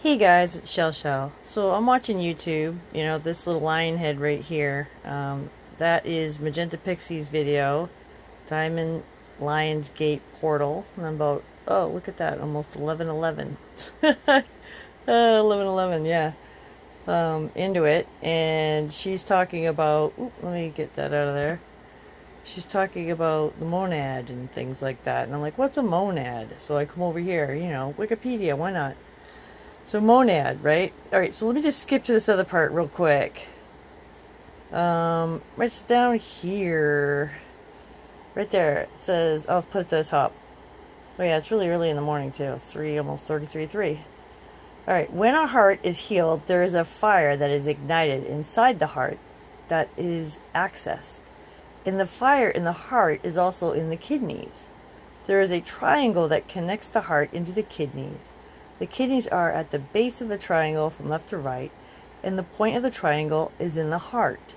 Hey guys, it's Shell. So I'm watching YouTube, this little lion head right here. That is Magenta Pixie's video, Diamond Lions Gate Portal. And I'm about, oh, look at that, almost 11:11. 11:11, yeah. Into it. And she's talking about, let me get that out of there. She's talking about the monad and things like that. And I'm like, what's a monad? So I come over here, Wikipedia, why not? So monad, right? All right, so let me just skip to this other part real quick. Right down here. Right there. It says, I'll put it to the top. Oh yeah, it's really early in the morning too. It's 3, almost 33:3. All right, when our heart is healed, there is a fire that is ignited inside the heart that is accessed. And the fire in the heart is also in the kidneys. There is a triangle that connects the heart into the kidneys. The kidneys are at the base of the triangle from left to right, and the point of the triangle is in the heart.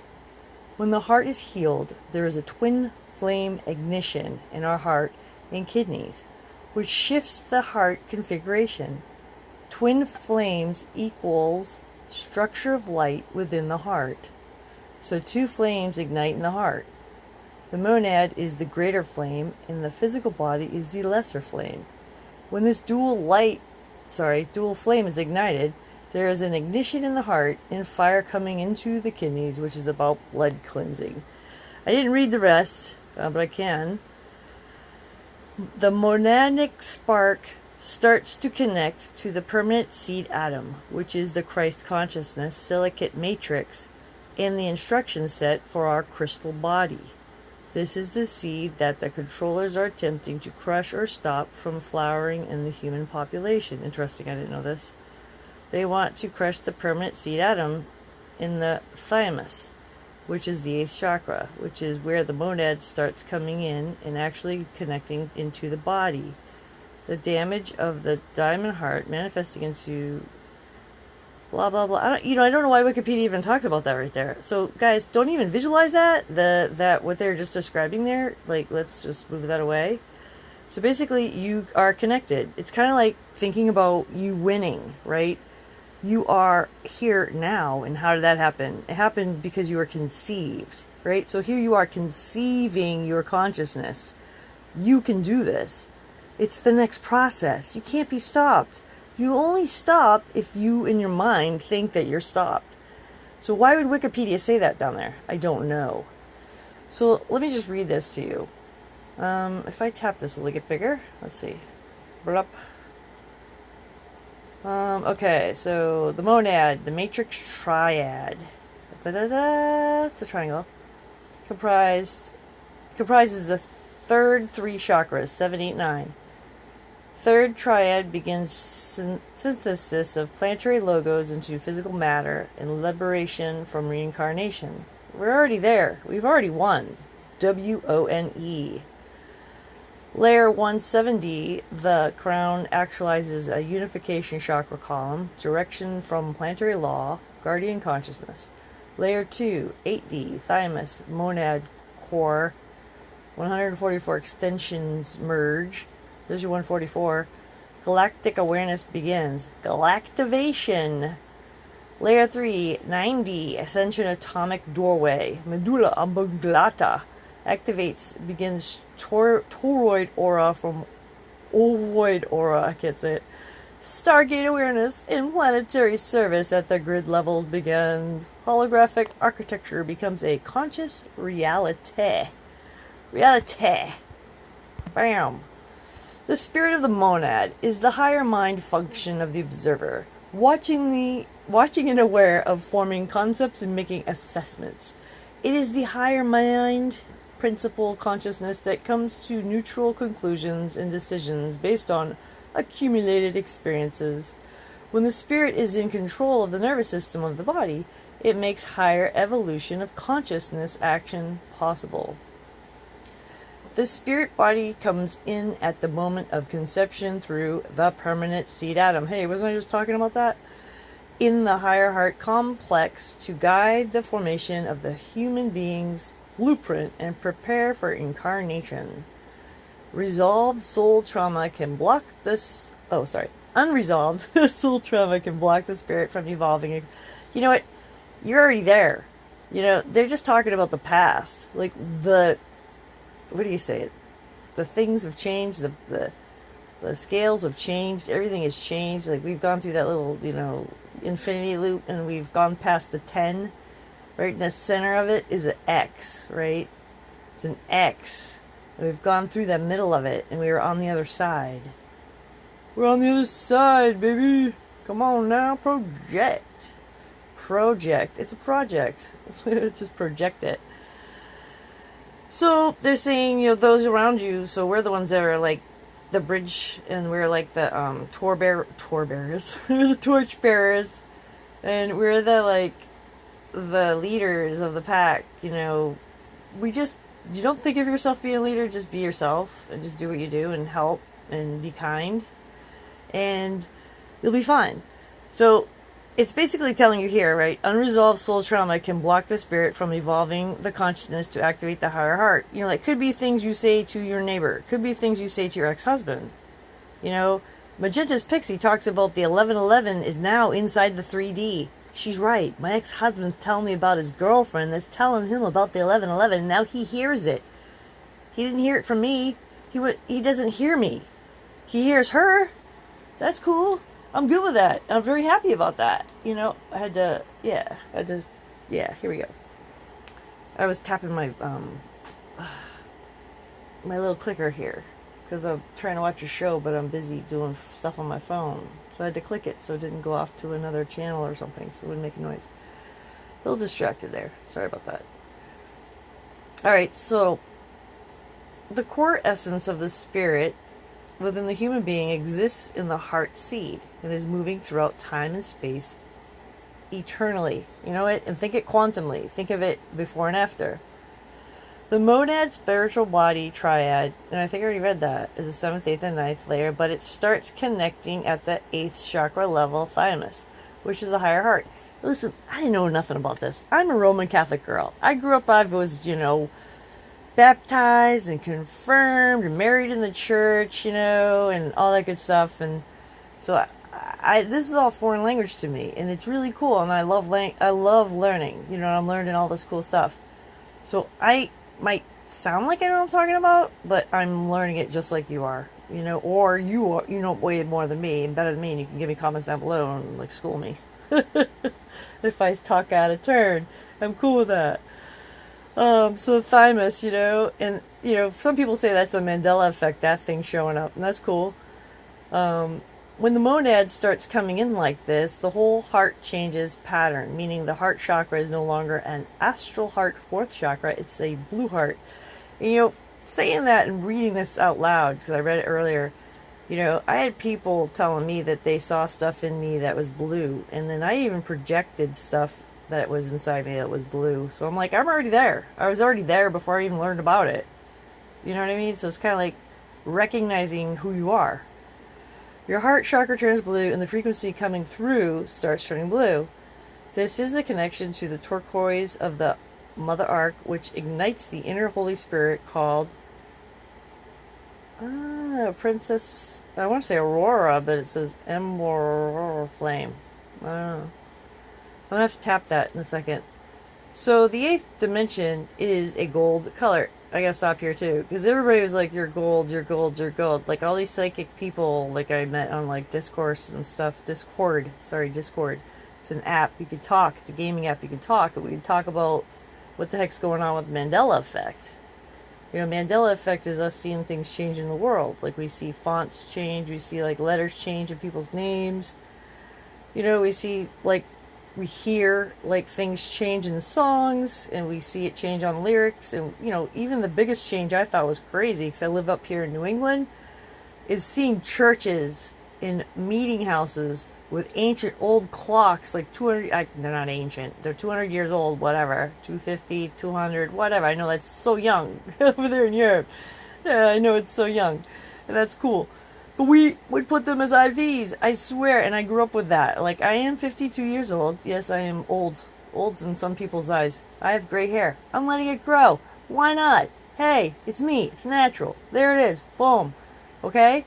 When the heart is healed, there is a twin flame ignition in our heart and kidneys, which shifts the heart configuration. Twin flames equals structure of light within the heart. So two flames ignite in the heart. The monad is the greater flame, and the physical body is the lesser flame. When this dual flame is ignited, there is an ignition in the heart and fire coming into the kidneys, which is about blood cleansing. I didn't read the rest, but I can. The monadic spark starts to connect to the permanent seed atom, which is the Christ consciousness silicate matrix, and the instruction set for our crystal body. This is the seed that the controllers are attempting to crush or stop from flowering in the human population. Interesting, I didn't know this. They want to crush the permanent seed atom in the thymus, which is the 8th chakra, which is where the monad starts coming in and actually connecting into the body. The damage of the diamond heart manifesting into blah blah blah. I don't know why Wikipedia even talks about that right there. So guys, don't even visualize that what they're just describing there. Like, let's just move that away. So basically, you are connected. It's kind of like thinking about you winning, right? You are here now, and how did that happen? It happened because you were conceived, right? So here you are conceiving your consciousness. You can do this. It's the next process. You can't be stopped. You only stop if you, in your mind, think that you're stopped. So why would Wikipedia say that down there? I don't know. So let me just read this to you. If I tap this, will it get bigger? Let's see. Blup. Okay, so the monad, the matrix triad. It's a triangle. Comprises the third 3 chakras, 7, 8, 9. Third triad begins synthesis of planetary logos into physical matter and liberation from reincarnation. We're already there. We've already won. WONE. Layer 170, the crown, actualizes a unification chakra column, direction from planetary law, guardian consciousness. Layer 2, 8D, thymus, monad, core, 144 extensions merge. There's your 144. Galactic awareness begins. Galactivation. Layer 3, 9D, Ascension atomic doorway. Medulla oblongata. Activates, begins toroid aura from ovoid aura. I can't say it. Stargate awareness and planetary service at the grid level begins. Holographic architecture becomes a conscious reality. Bam. The spirit of the monad is the higher mind function of the observer, watching and aware of forming concepts and making assessments. It is the higher mind principle consciousness that comes to neutral conclusions and decisions based on accumulated experiences. When the spirit is in control of the nervous system of the body, it makes higher evolution of consciousness action possible. The spirit body comes in at the moment of conception through the permanent seed atom. Hey, wasn't I just talking about that? In the higher heart complex to guide the formation of the human being's blueprint and prepare for incarnation. Resolved soul trauma can block this. unresolved soul trauma can block the spirit from evolving. You know what? You're already there. You know, they're just talking about the past. Like, what do you say? The things have changed, the scales have changed, everything has changed. Like, we've gone through that little, infinity loop, and we've gone past the 10. Right in the center of it is an X, right? It's an X. We've gone through the middle of it, and we were on the other side. We're on the other side, baby. Come on now, project. Project. It's a project. Just project it. So they're saying, those around you. So we're the ones that are like the bridge, and we're like the bearers. We're the torch bearers, and we're the leaders of the pack. You don't think of yourself being a leader, just be yourself and just do what you do and help and be kind, and you'll be fine. So it's basically telling you here, right? Unresolved soul trauma can block the spirit from evolving the consciousness to activate the higher heart. It could be things you say to your neighbor. It could be things you say to your ex-husband. Magenta's Pixie talks about the 1111 is now inside the 3D. She's right. My ex-husband's telling me about his girlfriend that's telling him about the 1111, and now he hears it. He didn't hear it from me. He doesn't hear me. He hears her. That's cool. I'm good with that. I'm very happy about that. Here we go. I was tapping my my little clicker here because I'm trying to watch a show, but I'm busy doing stuff on my phone. So I had to click it so it didn't go off to another channel or something, so it wouldn't make a noise. A little distracted there. Sorry about that. Alright, so the core essence of the spirit within the human being exists in the heart seed and is moving throughout time and space eternally. You know it? And think it quantumly. Think of it before and after. The monad spiritual body triad, and I think I already read that, is the 7th, 8th, and 9th layer, but it starts connecting at the 8th chakra level, thymus, which is the higher heart. Listen, I didn't know nothing about this. I'm a Roman Catholic girl. I grew up, I was, baptized and confirmed and married in the church, and all that good stuff. And so this is all foreign language to me, and it's really cool, and I love learning. I'm learning all this cool stuff. So I might sound like I know what I'm talking about, but I'm learning it just like you are, or you are, way more than me and better than me, and you can give me comments down below and school me. If I talk out of turn, I'm cool with that. So thymus, and some people say that's a Mandela effect, that thing showing up, and that's cool. When the monad starts coming in like this, the whole heart changes pattern, meaning the heart chakra is no longer an astral heart 4th chakra, it's a blue heart. And, saying that and reading this out loud, because I read it earlier, I had people telling me that they saw stuff in me that was blue, and then I even projected stuff that was inside me that was blue. So I'm like, I'm already there. I was already there before I even learned about it. You know what I mean? So it's kind of like recognizing who you are. Your heart chakra turns blue, and the frequency coming through starts turning blue. This is a connection to the turquoise of the Mother Arc, which ignites the inner Holy Spirit called Princess, I want to say Aurora, but it says Emerald Flame. I don't know. I'm going to have to tap that in a second. So the 8th dimension is a gold color. I gotta stop here too, because everybody was like, you're gold, you're gold, you're gold. Like all these psychic people like I met on Discourse and stuff. Discord. It's an app. You could talk. It's a gaming app. You could talk. We could talk about what the heck's going on with Mandela effect. Mandela effect is us seeing things change in the world. Like we see fonts change, we see letters change in people's names. We see we hear things change in songs, and we see it change on lyrics, and even the biggest change I thought was crazy, because I live up here in New England, is seeing churches in meeting houses with ancient old clocks, 200, they're not ancient, they're 200 years old, whatever, 250, 200, whatever. I know that's so young over there in Europe. Yeah, I know it's so young, and that's cool. But we would put them as IVs, I swear, and I grew up with that. I am 52 years old. Yes, I am old. Old's in some people's eyes. I have gray hair. I'm letting it grow. Why not? Hey, it's me. It's natural. There it is. Boom. Okay?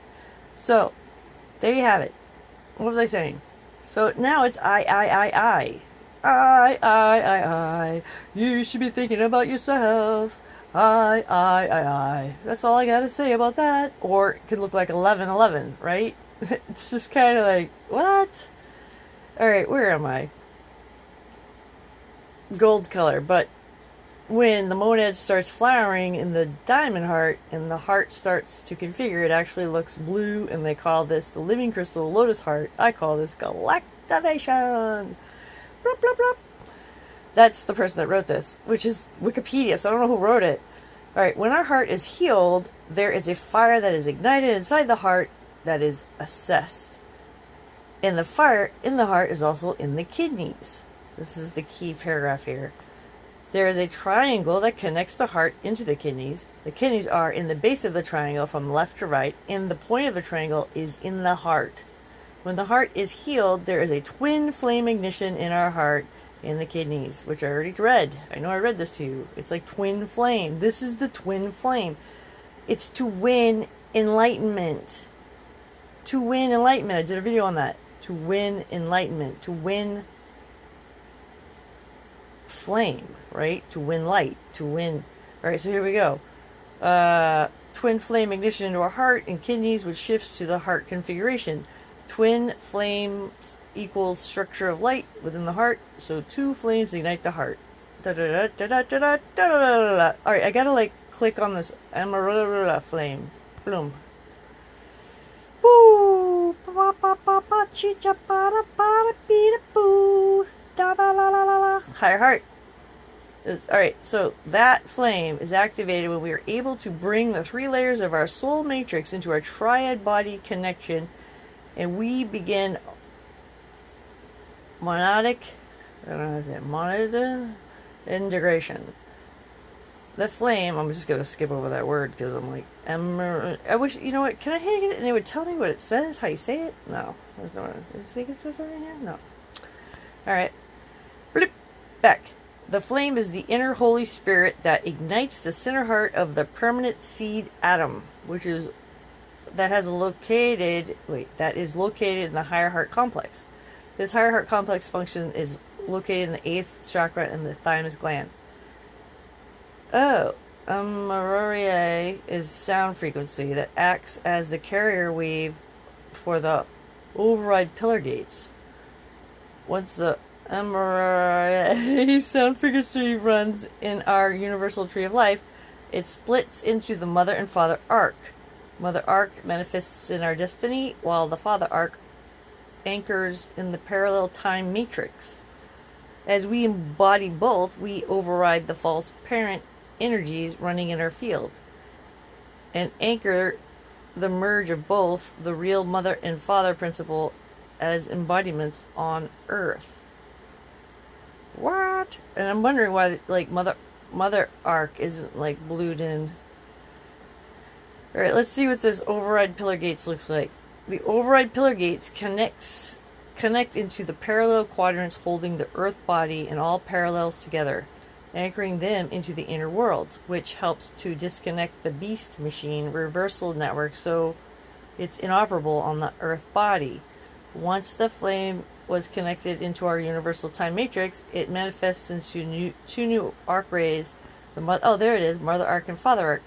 So, there you have it. What was I saying? So now it's I. I. You should be thinking about yourself. I. That's all I gotta say about that. Or it could look like 11, right? It's just kind of like, what? Alright, where am I? Gold color, but when the monad starts flowering in the diamond heart and the heart starts to configure, it actually looks blue, and they call this the living crystal lotus heart. I call this galactivation. Blah, blah, blah. That's the person that wrote this, which is Wikipedia, so I don't know who wrote it. Alright, when our heart is healed, there is a fire that is ignited inside the heart that is assessed. And the fire in the heart is also in the kidneys. This is the key paragraph here. There is a triangle that connects the heart into the kidneys. The kidneys are in the base of the triangle from left to right, and the point of the triangle is in the heart. When the heart is healed, there is a twin flame ignition in our heart in the kidneys, which I already read. I know I read this to you. It's like twin flame. This is the twin flame. It's to win enlightenment. To win enlightenment. I did a video on that. To win enlightenment. To win flame, right? To win light, to win. All right, so here we go. Twin flame ignition into our heart and kidneys, which shifts to the heart configuration. Twin flames equals structure of light within the heart, so two flames ignite the heart. All right, I gotta like click on this amarilla flame. Boom. Boo. Higher heart. Alright, so that flame is activated when we are able to bring the 3 layers of our soul matrix into our triad body connection, and we begin monadic, I don't know how to say it, monad integration. The flame, I'm just going to skip over that word because I'm like, I wish, you know what, can I hang it and it would tell me what it says, how you say it? No. Did you think it says something here? No. Alright. Blip. Back. The flame is the inner Holy Spirit that ignites the center heart of the permanent seed atom, which is that is located in the higher heart complex. This higher heart complex function is located in the 8th chakra and the thymus gland. Oh, Auroriae is sound frequency that acts as the carrier wave for the override pillar gates. Once the sound frequency runs in our universal tree of life, it splits into the mother and father arc. Mother arc manifests in our destiny, while the father arc anchors in the parallel time matrix. As we embody both, we override the false parent energies running in our field and anchor the merge of both the real mother and father principle as embodiments on Earth. What? And I'm wondering why, like, mother arc isn't like blued in. All right, let's see what this override pillar gates looks like. The override pillar gates connect into the parallel quadrants holding the Earth body and all parallels together, anchoring them into the inner world, which helps to disconnect the beast machine reversal network so it's inoperable on the Earth body. Once the flame was connected into our universal time matrix, it manifests into two new arc rays. There it is, mother arc and father arc.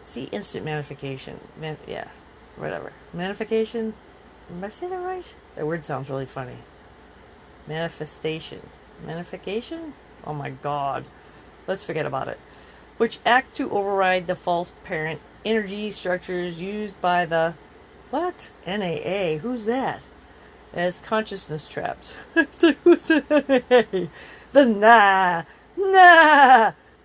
See, instant magnification. Yeah, whatever. Magnification? Am I saying that right? That word sounds really funny. Manifestation. Magnification? Oh my god. Let's forget about it. Which act to override the false parent energy structures used by the... What? NAA? Who's that? As consciousness traps. So who's the NAA? The Nah!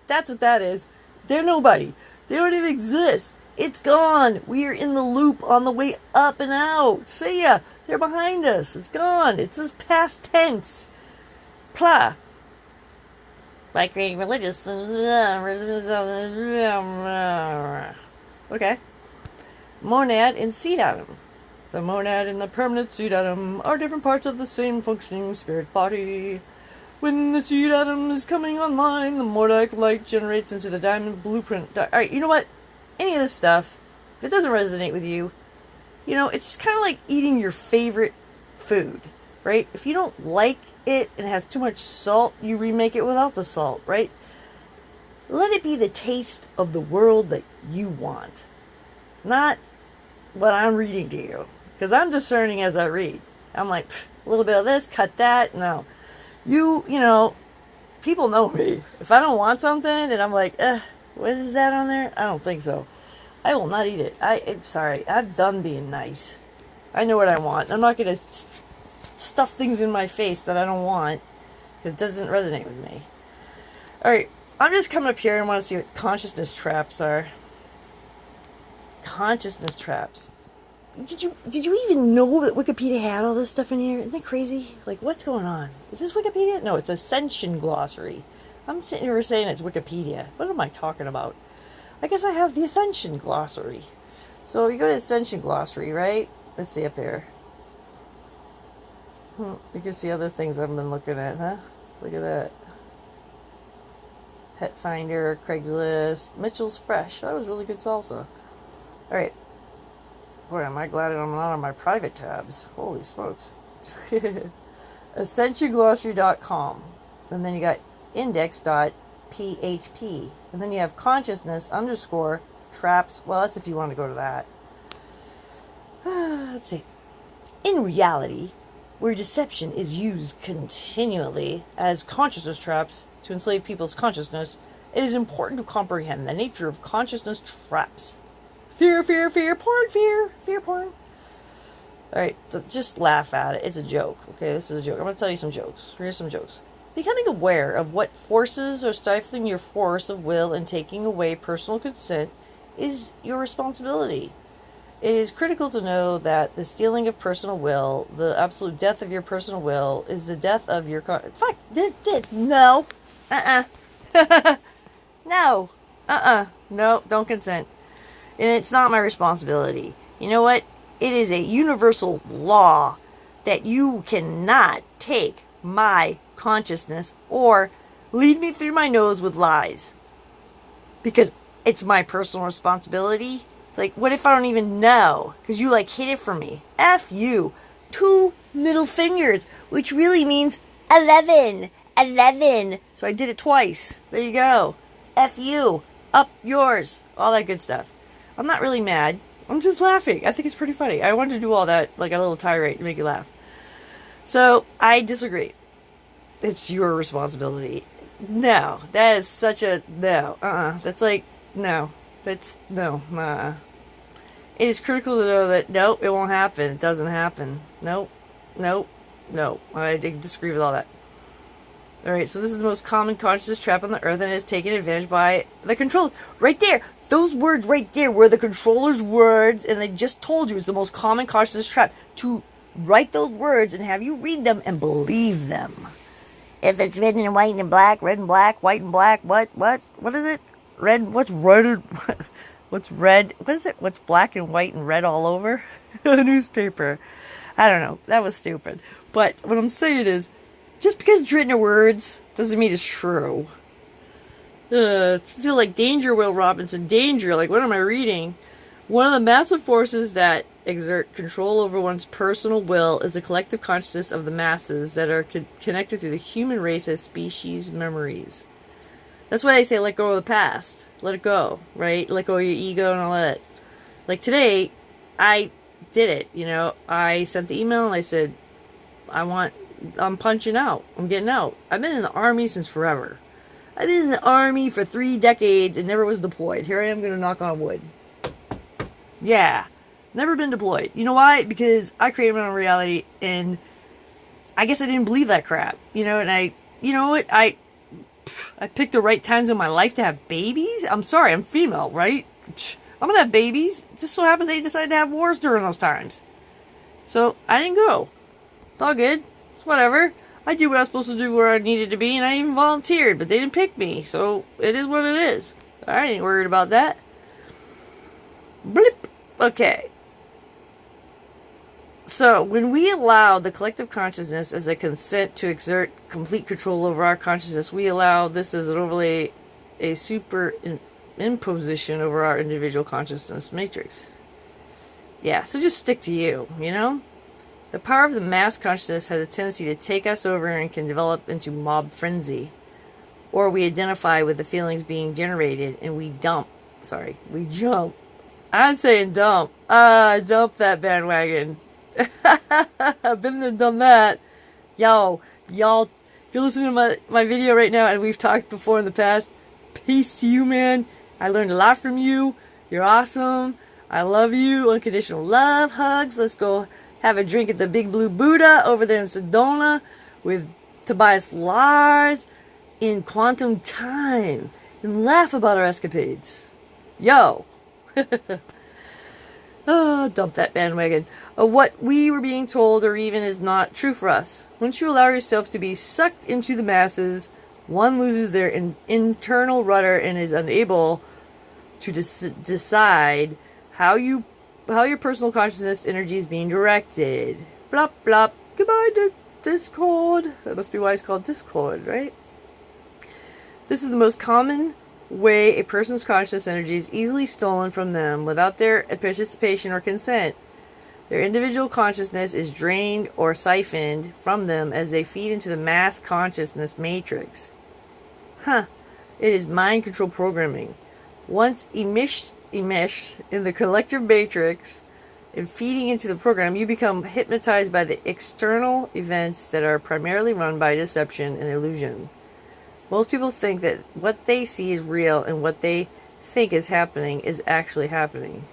That's what that is. They're nobody. They don't even exist. It's gone. We are in the loop on the way up and out. See ya. They're behind us. It's gone. It's just past tense. Plah. By creating religious... Okay. Monad and seed atom. The monad and the permanent seed atom are different parts of the same functioning spirit body. When the seed atom is coming online, the mordic light generates into the diamond blueprint. Alright, you know what? Any of this stuff, if it doesn't resonate with you, you know, it's kind of like eating your favorite food, right? If you don't like it and it has too much salt, you remake it without the salt, right? Let it be the taste of the world that you want, not what I'm reading to you, because I'm discerning as I read. I'm like, a little bit of this, cut that. No, you know, people know me. If I don't want something and I'm like, what is that on there? I don't think so. I will not eat it. I'm sorry. I'm done being nice. I know what I want. I'm not going to stuff things in my face that I don't want, because it doesn't resonate with me. Alright, I'm just coming up here and want to see what consciousness traps are. Consciousness traps. Did you even know that Wikipedia had all this stuff in here? Isn't that crazy? Like, what's going on? Is this Wikipedia? No, it's Ascension Glossary. I'm sitting here saying it's Wikipedia. What am I talking about? I guess I have the Ascension Glossary. So you go to Ascension Glossary, right? Let's see up there. You can see other things I've been looking at, huh? Look at that. Pet Finder, Craigslist, Mitchell's Fresh. That was really good salsa. Alright. Boy, am I glad I'm not on my private tabs. Holy smokes. AscensionGlossary.com. And then you got index.php. And then you have consciousness _ traps. Well, that's if you want to go to that. Let's see. In reality, where deception is used continually as consciousness traps to enslave people's consciousness, it is important to comprehend the nature of consciousness traps. Fear, fear, fear, porn, fear, fear, porn. Alright, so just laugh at it. It's a joke. Okay, this is a joke. I'm going to tell you some jokes. Here's some jokes. Becoming aware of what forces are stifling your force of will and taking away personal consent is your responsibility. It is critical to know that the stealing of personal will, the absolute death of your personal will, is the death of your... Fuck! No! No! No, don't consent. And it's not my responsibility. You know what? It is a universal law that you cannot take my consciousness or lead me through my nose with lies. Because it's my personal responsibility. It's like, what if I don't even know? Because you, like, hid it from me. F you. 2 middle fingers, which really means 11. 11. So I did it twice. There you go. F you. Up yours. All that good stuff. I'm not really mad. I'm just laughing. I think it's pretty funny. I wanted to do all that, like a little tirade to make you laugh. So, I disagree. It's your responsibility. No. That is such a... No. That's like... No. That's... No. It is critical to know that, nope, it won't happen. It doesn't happen. Nope. Nope. No. I disagree with all that. Alright, so this is the most common consciousness trap on the earth, and it is taken advantage by the controller. Right there! Those words right there were the controller's words, and I just told you it's the most common consciousness trap. To write those words and have you read them and believe them. If it's red and white and black, red and black, white and black, what is it? Red, what's red? What's red? What is it? What's black and white and red all over? A newspaper. I don't know. That was stupid. But what I'm saying is, just because it's written in words doesn't mean it's true. I feel like danger, Will Robinson. Danger. Like, what am I reading? One of the massive forces that exert control over one's personal will is the collective consciousness of the masses that are connected to the human race as species memories. That's why they say let go of the past. Let it go, right? Let go of your ego and all that. Like today, I did it, you know. I sent the email and I said, I'm punching out. I'm getting out. I've been in the Army since forever. I've been in the Army for 3 decades and never was deployed. Here I am going to knock on wood. Yeah. Never been deployed. You know why? Because I created my own reality and I guess I didn't believe that crap. You know, and you know what? I picked the right times in my life to have babies. I'm sorry, I'm female, right? I'm going to have babies. It just so happens they decided to have wars during those times. So I didn't go. It's all good. It's whatever. I did what I was supposed to do where I needed to be, and I even volunteered, but they didn't pick me, so it is what it is. I ain't worried about that. Blip. Okay. So, when we allow the collective consciousness as a consent to exert complete control over our consciousness, we allow this as an overlay, a imposition over our individual consciousness matrix. Yeah, so just stick to you, you know? The power of the mass consciousness has a tendency to take us over and can develop into mob frenzy. Or we identify with the feelings being generated and we jump. I'm saying dump. Dump that bandwagon. I've been there, done that. Y'all, if you're listening to my video right now and we've talked before in the past, peace to you, man. I learned a lot from you. You're awesome. I love you. Unconditional love, hugs. Let's go have a drink at the Big Blue Buddha over there in Sedona with Tobias Lars in quantum time and laugh about our escapades. Yo! Oh, dump that bandwagon. What we were being told or even is not true for us. Once you allow yourself to be sucked into the masses, one loses their internal rudder and is unable to decide how your personal consciousness energy is being directed. Blop, blop. Goodbye, Discord. That must be why it's called Discord, right? This is the most common way a person's conscious energy is easily stolen from them without their participation or consent. Their individual consciousness is drained or siphoned from them as they feed into the mass consciousness matrix. It is mind control programming. Once enmeshed in the collective matrix and feeding into the program, you become hypnotized by the external events that are primarily run by deception and illusion. Most people think that what they see is real and what they think is happening is actually happening.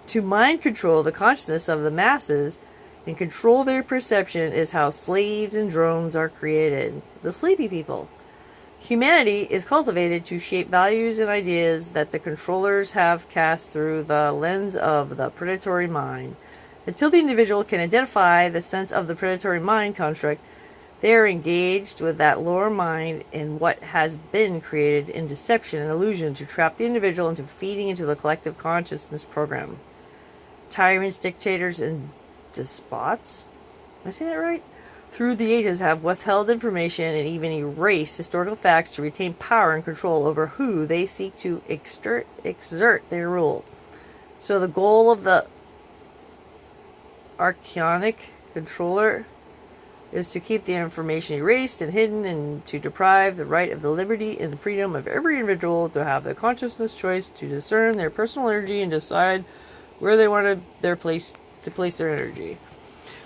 To mind control the consciousness of the masses and control their perception is how slaves and drones are created. The sleepy people. Humanity is cultivated to shape values and ideas that the controllers have cast through the lens of the predatory mind. Until the individual can identify the sense of the predatory mind construct, they are engaged with that lower mind in what has been created in deception and illusion to trap the individual into feeding into the collective consciousness program. Tyrants, dictators, and despots? Am I saying that right? Through the ages have withheld information and even erased historical facts to retain power and control over who they seek to exert their rule. So the goal of the archonic controller is to keep the information erased and hidden and to deprive the right of the liberty and freedom of every individual to have the consciousness choice to discern their personal energy and decide where they wanted to place their energy.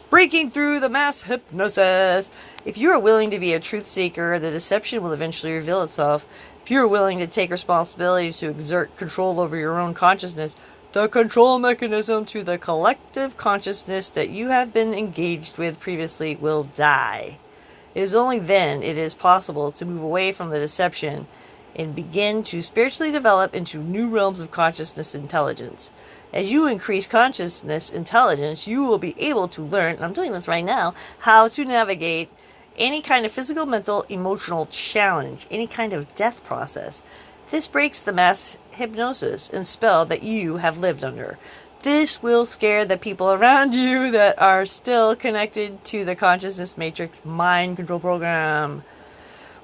Breaking through the mass hypnosis. If you are willing to be a truth seeker, the deception will eventually reveal itself. If you are willing to take responsibility to exert control over your own consciousness, the control mechanism to the collective consciousness that you have been engaged with previously will die. It is only then it is possible to move away from the deception and begin to spiritually develop into new realms of consciousness intelligence. As you increase consciousness intelligence, you will be able to learn, and I'm doing this right now, how to navigate any kind of physical, mental, emotional challenge, any kind of death process. This breaks the mass hypnosis and spell that you have lived under. This will scare the people around you that are still connected to the consciousness matrix mind control program.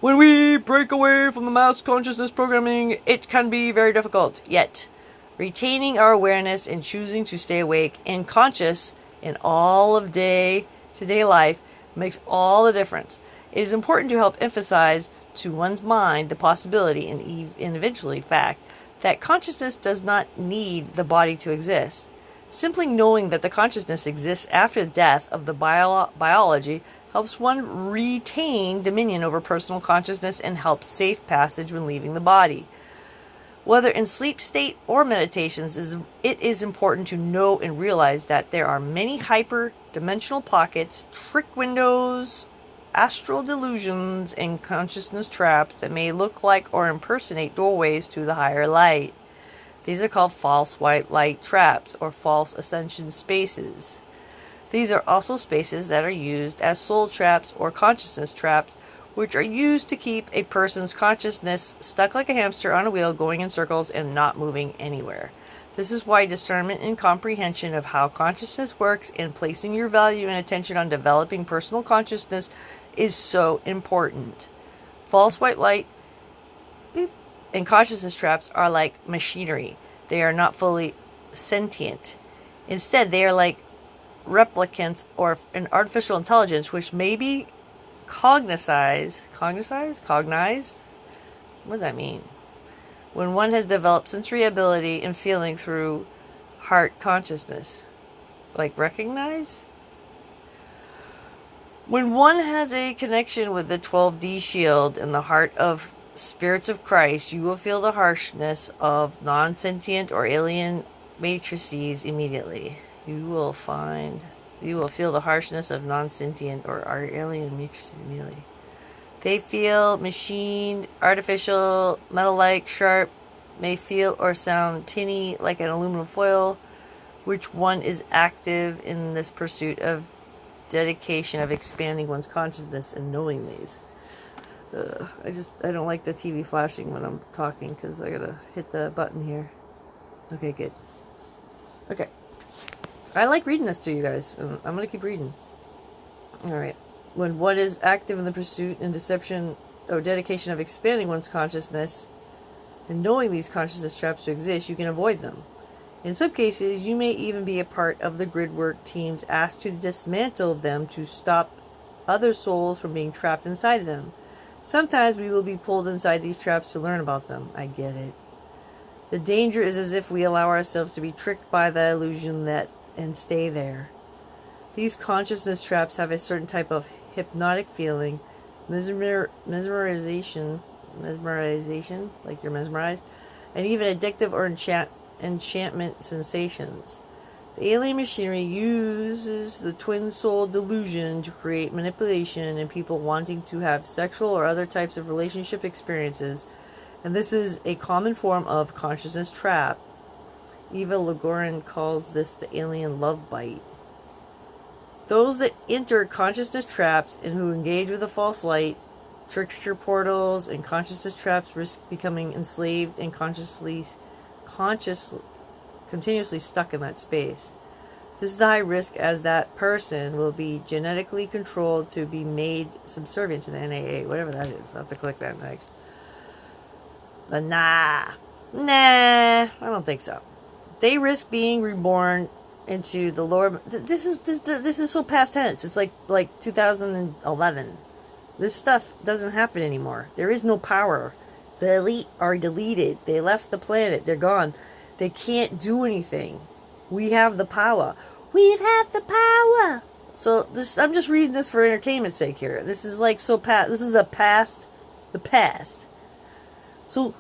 When we break away from the mass consciousness programming, it can be very difficult. Yet, retaining our awareness and choosing to stay awake and conscious in all of day-to-day life makes all the difference. It is important to help emphasize to one's mind the possibility and eventually fact that consciousness does not need the body to exist. Simply knowing that the consciousness exists after the death of the biology helps one retain dominion over personal consciousness and helps safe passage when leaving the body. Whether in sleep state or meditations, it is important to know and realize that there are many hyper-dimensional pockets, trick windows, astral delusions, and consciousness traps that may look like or impersonate doorways to the higher light. These are called false white light traps or false ascension spaces. These are also spaces that are used as soul traps or consciousness traps, which are used to keep a person's consciousness stuck like a hamster on a wheel going in circles and not moving anywhere. This is why discernment and comprehension of how consciousness works and placing your value and attention on developing personal consciousness is so important. False white light and consciousness traps are like machinery. They are not fully sentient. Instead, they are like replicants or an artificial intelligence which may be cognized? What does that mean? When one has developed sensory ability and feeling through heart consciousness. Like recognize? When one has a connection with the 12D shield in the heart of spirits of Christ, you will feel the harshness of non-sentient or alien matrices immediately. You will feel the harshness of non-sentient or alien matrices immediately. They feel machined, artificial, metal-like, sharp, may feel or sound tinny like an aluminum foil, which one is active in this pursuit of dedication of expanding one's consciousness and knowing these. I don't like the TV flashing when I'm talking because I gotta hit the button here. Okay, good. Okay. I like reading this to you guys, and I'm gonna keep reading. Alright. When one is active in the pursuit and deception or dedication of expanding one's consciousness and knowing these consciousness traps to exist, you can avoid them. In some cases, you may even be a part of the grid work teams asked to dismantle them to stop other souls from being trapped inside them. Sometimes we will be pulled inside these traps to learn about them. I get it. The danger is as if we allow ourselves to be tricked by the illusion that and stay there. These consciousness traps have a certain type of hypnotic feeling, mesmerization, like you're mesmerized, and even addictive or enchantment sensations. The alien machinery uses the twin soul delusion to create manipulation and people wanting to have sexual or other types of relationship experiences, and this is a common form of consciousness trap. Eva Logorin calls this the alien love bite. Those that enter consciousness traps and who engage with the false light, trickster portals, and consciousness traps risk becoming enslaved and continuously stuck in that space. This is the high risk as that person will be genetically controlled to be made subservient to the NAA, whatever that is. I'll have to click that next. Nah, I don't think so. They risk being reborn into the lower. This is so past tense. It's like 2011. This stuff doesn't happen anymore. There is no power. The elite are deleted. They left the planet. They're gone. They can't do anything. We have the power. We've had the power. So this, I'm just reading this for entertainment's sake here. This is like so past. This is the past. So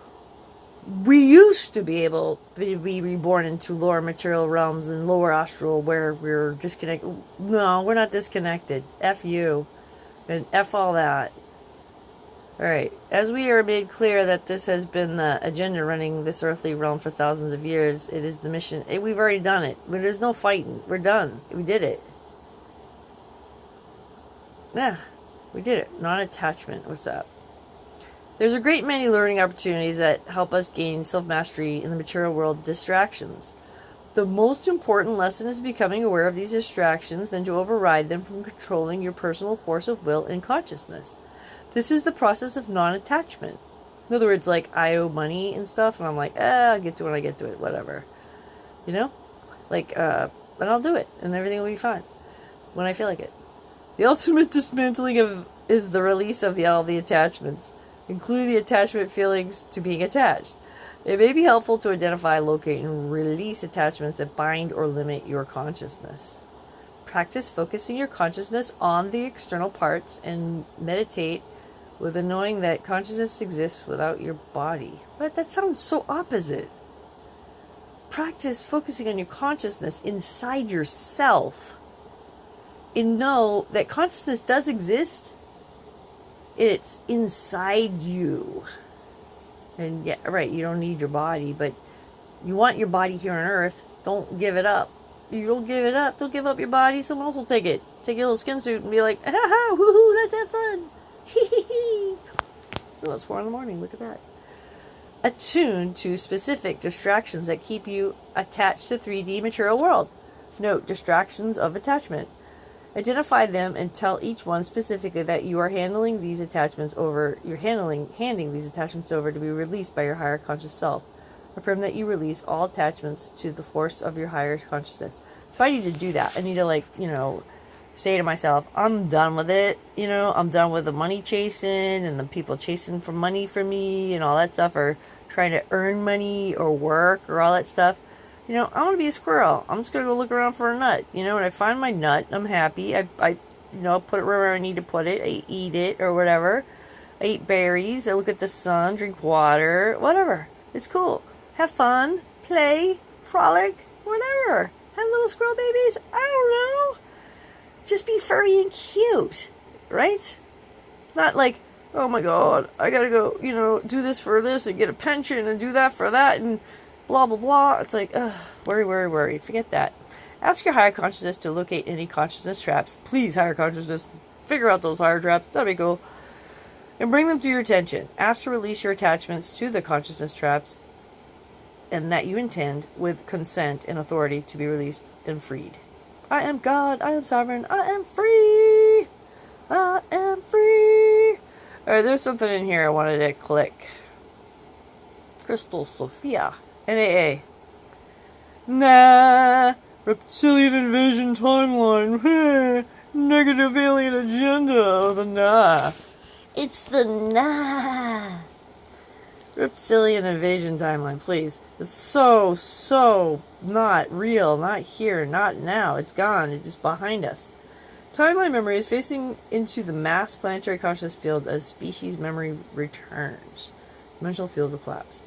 we used to be able to be reborn into lower material realms and lower astral where we're disconnected. No, we're not disconnected. F you. And F all that. Alright, as we are made clear that this has been the agenda running this earthly realm for thousands of years, it is the mission. We've already done it. There's no fighting. We're done. We did it. Yeah, we did it. Non-attachment. What's up? There's a great many learning opportunities that help us gain self-mastery in the material world distractions. The most important lesson is becoming aware of these distractions than to override them from controlling your personal force of will and consciousness. This is the process of non-attachment. In other words, like, I owe money and stuff, and I'm like, I'll get to it when I get to it, whatever. You know? Like, and I'll do it, and everything will be fine. When I feel like it. The ultimate dismantling is the release of all the attachments, including the attachment feelings to being attached. It may be helpful to identify, locate, and release attachments that bind or limit your consciousness. Practice focusing your consciousness on the external parts and meditate with the knowing that consciousness exists without your body. But that sounds so opposite. Practice focusing on your consciousness inside yourself and know that consciousness does exist. It's inside you. And yeah, right, you don't need your body, but you want your body here on Earth. Don't give it up. You don't give it up. Don't give up your body. Someone else will take it. Take your little skin suit and be like, ha ha, woohoo, let's have fun. Hee hee hee. Oh, it's 4 a.m. Look at that. Attune to specific distractions that keep you attached to 3D material world. Note distractions of attachment. Identify them and tell each one specifically that you are handing these attachments over to be released by your higher conscious self. Affirm that you release all attachments to the force of your higher consciousness. So I need to do that. I need to, like, say to myself, I'm done with it. I'm done with the money chasing and the people chasing for money for me and all that stuff, or trying to earn money or work or all that stuff. I want to be a squirrel. I'm just going to go look around for a nut. When I find my nut, I'm happy. I put it wherever I need to put it. I eat it or whatever. I eat berries. I look at the sun, drink water, whatever. It's cool. Have fun, play, frolic, whatever. Have little squirrel babies. I don't know. Just be furry and cute, right? Not like, oh my god, I gotta go, do this for this and get a pension and do that for that and blah, blah, blah. It's like, ugh, worry. Forget that. Ask your higher consciousness to locate any consciousness traps. Please, higher consciousness, figure out those higher traps. That'd be cool. And bring them to your attention. Ask to release your attachments to the consciousness traps, and that you intend, with consent and authority, to be released and freed. I am God, I am sovereign, I am free! I am free! Alright, there's something in here I wanted to click. Crystal Sophia. NAA. Nah! Reptilian invasion timeline. Negative alien agenda. The nah. It's the nah. Reptilian invasion timeline, please. It's so not real, not here, not now. It's gone. It's just behind us. Timeline memory is facing into the mass planetary consciousness fields as species memory returns. Dimensional field will collapse.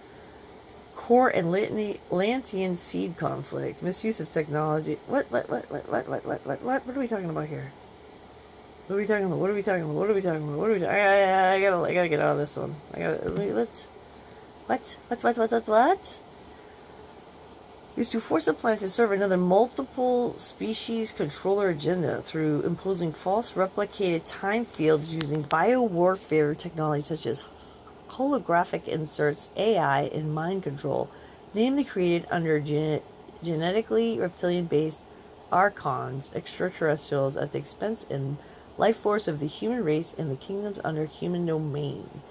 Core and Lantian seed conflict. Misuse of technology. What are we talking about here? What are we talking about? I gotta get out of this one. What? Is to force a planet to serve another multiple species controller agenda through imposing false replicated time fields using biowarfare technology such as holographic inserts, AI, and mind control, namely created under genetically reptilian-based archons, extraterrestrials, at the expense and life force of the human race and the kingdoms under human domain.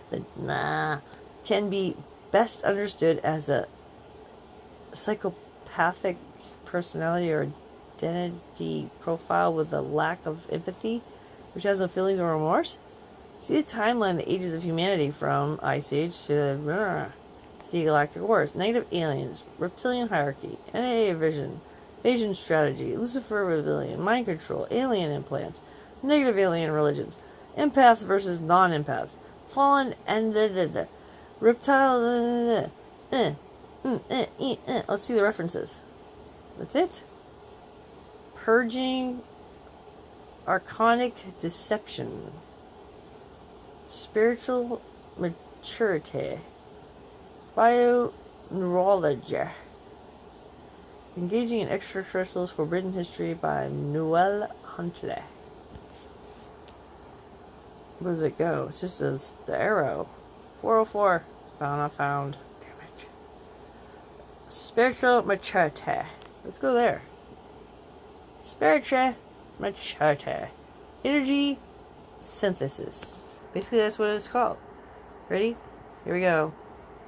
The can be best understood as a psychopathic personality or identity profile with a lack of empathy, which has no feelings or remorse. See the timeline, the ages of humanity from Ice Age to see Galactic Wars, negative aliens, reptilian hierarchy, NAA vision strategy, Lucifer rebellion, mind control, alien implants, negative alien religions, empaths versus non-empaths, fallen and the reptile. Let's see the references. That's it. Purging, archonic deception, spiritual maturity, bioneurology, engaging in extraterrestrials, forbidden history by Noel Huntley. Where does it go? It's just the arrow. 404. Found. Damn it. Spiritual maturity. Let's go there. Spiritual maturity. Energy synthesis. Basically, that's what it's called. Ready? Here we go.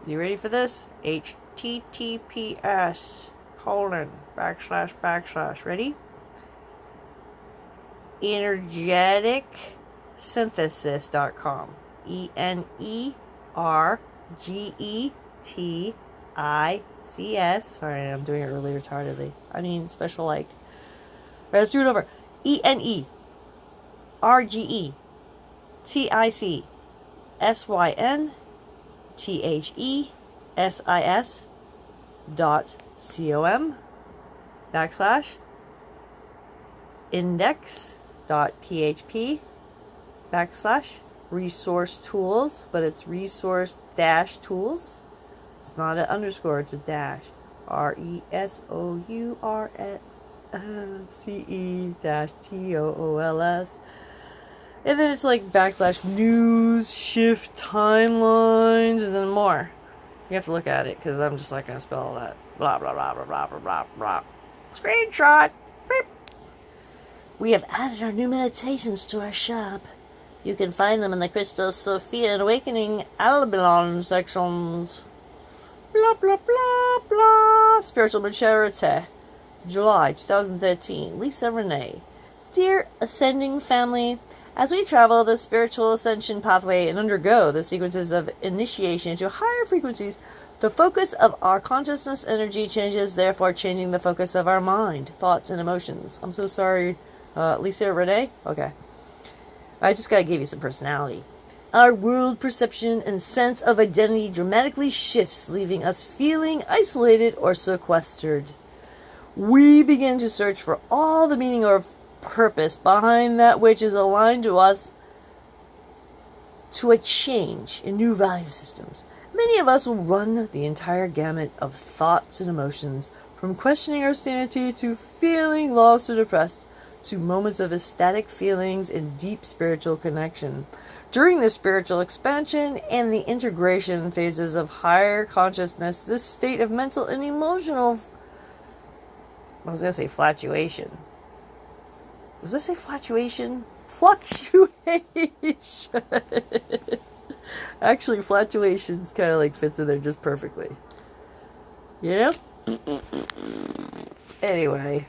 You ready for this? https:// Ready? energeticsynthesis.com. ENERGETICS. Sorry, I'm doing it really retardedly. I mean, special like. Alright, let's do it over. ENERGETICSYNTHESIS.com index.php /resource tools, but it's resource dash tools. It's not an underscore, it's a dash. RESOURCE-TOOLS. And then it's like / news, shift, timelines, and then more. You have to look at it because I'm just not going to spell all that. Blah, blah, blah, blah, blah, blah, blah. Screenshot. Beep. We have added our new meditations to our shop. You can find them in the Crystal Sophia and Awakening Albion sections. Blah, blah, blah, blah. Spiritual maturity. July 2013. Lisa Renee. Dear Ascending Family, as we travel the spiritual ascension pathway and undergo the sequences of initiation to higher frequencies, the focus of our consciousness energy changes, therefore changing the focus of our mind, thoughts, and emotions. I'm so sorry, Lisa Renee? Okay. I just gotta give you some personality. Our world perception and sense of identity dramatically shifts, leaving us feeling isolated or sequestered. We begin to search for all the meaning or purpose behind that which is aligned to us, to a change in new value systems. Many of us will run the entire gamut of thoughts and emotions, from questioning our sanity to feeling lost or depressed, to moments of ecstatic feelings and deep spiritual connection. During the spiritual expansion and the integration phases of higher consciousness, this state of mental and emotional, I was going to say fluctuation. Was this a fluctuation? Fluctuation. Actually, fluctuations kind of like fits in there just perfectly. You know? Anyway,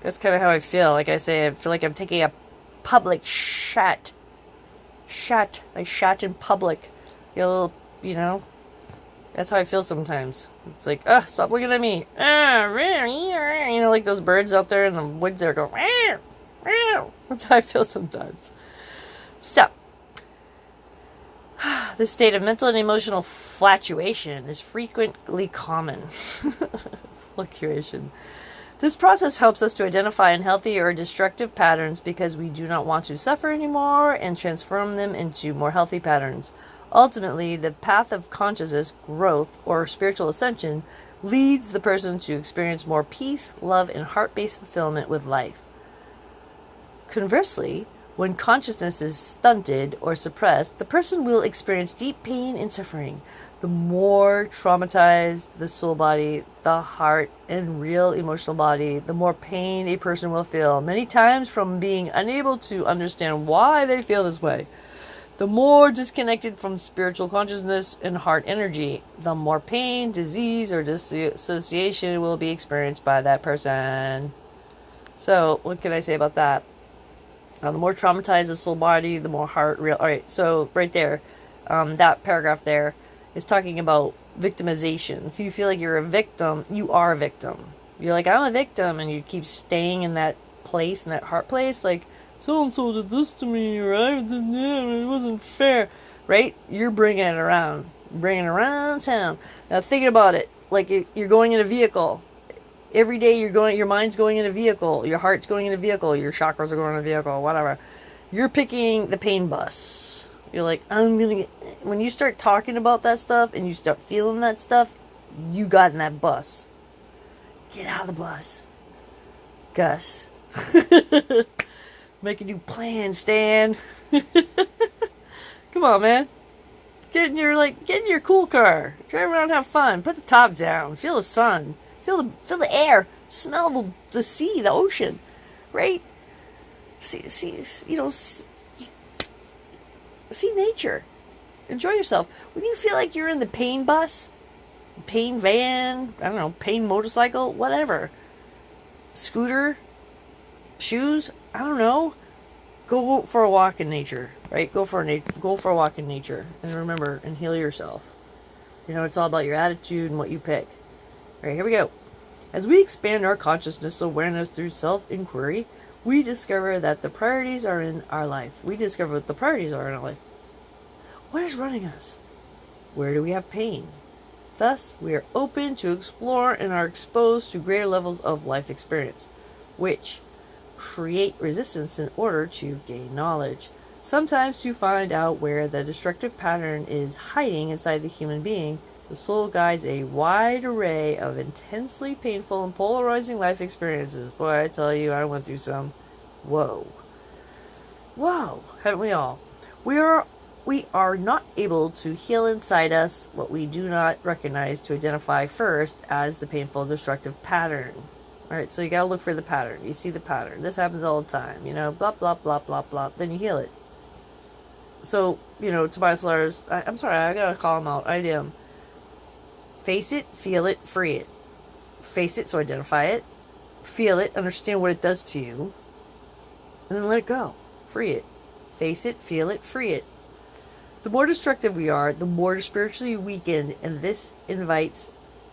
that's kind of how I feel. Like I say, I feel like I'm taking a public shot. I shot in public. You know, that's how I feel sometimes. It's like, stop looking at me. You know, like those birds out there in the woods that are going, that's how I feel sometimes. So, this state of mental and emotional fluctuation is frequently common. Fluctuation. This process helps us to identify unhealthy or destructive patterns because we do not want to suffer anymore and transform them into more healthy patterns. Ultimately, the path of consciousness growth or spiritual ascension leads the person to experience more peace, love, and heart-based fulfillment with life. Conversely, when consciousness is stunted or suppressed, the person will experience deep pain and suffering. The more traumatized the soul body, the heart, and real emotional body, the more pain a person will feel, many times from being unable to understand why they feel this way. The more disconnected from spiritual consciousness and heart energy, the more pain, disease, or dissociation will be experienced by that person. So, what can I say about that? The more traumatized the soul body, the more heart real. Alright, so right there, that paragraph there is talking about victimization. If you feel like you're a victim, you are a victim. You're like, I'm a victim, and you keep staying in that place, in that heart place, like, so-and-so did this to me, or it wasn't fair, right? You're bringing it around town. Now, thinking about it, like you're going in a vehicle. Every day your mind's going in a vehicle, your heart's going in a vehicle, your chakras are going in a vehicle, whatever. You're picking the pain bus. You're like, when you start talking about that stuff and you start feeling that stuff, you got in that bus. Get out of the bus. Gus. Make a new plan, Stan. Come on, man. Get in your cool car. Drive around, have fun. Put the top down. Feel the sun. Feel the air. Smell the sea, the ocean. Right? See nature. Enjoy yourself. When you feel like you're in the pain bus, pain van, I don't know, pain motorcycle, whatever. Scooter, shoes, I don't know. Go for a walk in nature, right? Go for a walk in nature, and remember, and heal yourself. You know, it's all about your attitude and what you pick. All right, here we go. As we expand our consciousness awareness through self-inquiry, we discover that the priorities are in our life. We discover what the priorities are in our life. What is running us? Where do we have pain? Thus, we are open to explore and are exposed to greater levels of life experience, which create resistance in order to gain knowledge. Sometimes to find out where the destructive pattern is hiding inside the human being, the soul guides a wide array of intensely painful and polarizing life experiences. Boy, I tell you, I went through some. Whoa, haven't we all? We are not able to heal inside us what we do not recognize to identify first as the painful destructive pattern. Alright, so you gotta look for the pattern. You see the pattern. This happens all the time, you know, blah, blah, blah, blah, blah. Then you heal it. So, you know, Tobias Lars, I'm sorry, I gotta call him out. I am. Face it, feel it, free it. Face it, so identify it. Feel it, understand what it does to you. And then let it go. Free it. Face it, feel it, free it. The more destructive we are, the more spiritually weakened, and this invites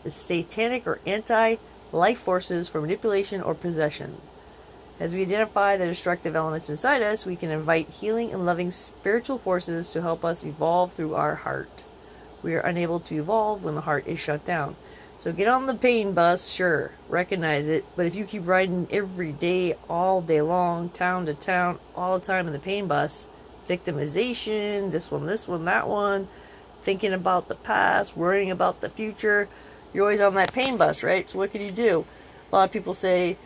the satanic or anti-life forces for manipulation or possession. As we identify the destructive elements inside us, we can invite healing and loving spiritual forces to help us evolve through our heart. We are unable to evolve when the heart is shut down. So get on the pain bus, sure, recognize it, but if you keep riding every day, all day long, town to town, all the time in the pain bus, victimization, this one, that one, thinking about the past, worrying about the future, you're always on that pain bus, right? So what can you do? A lot of people say,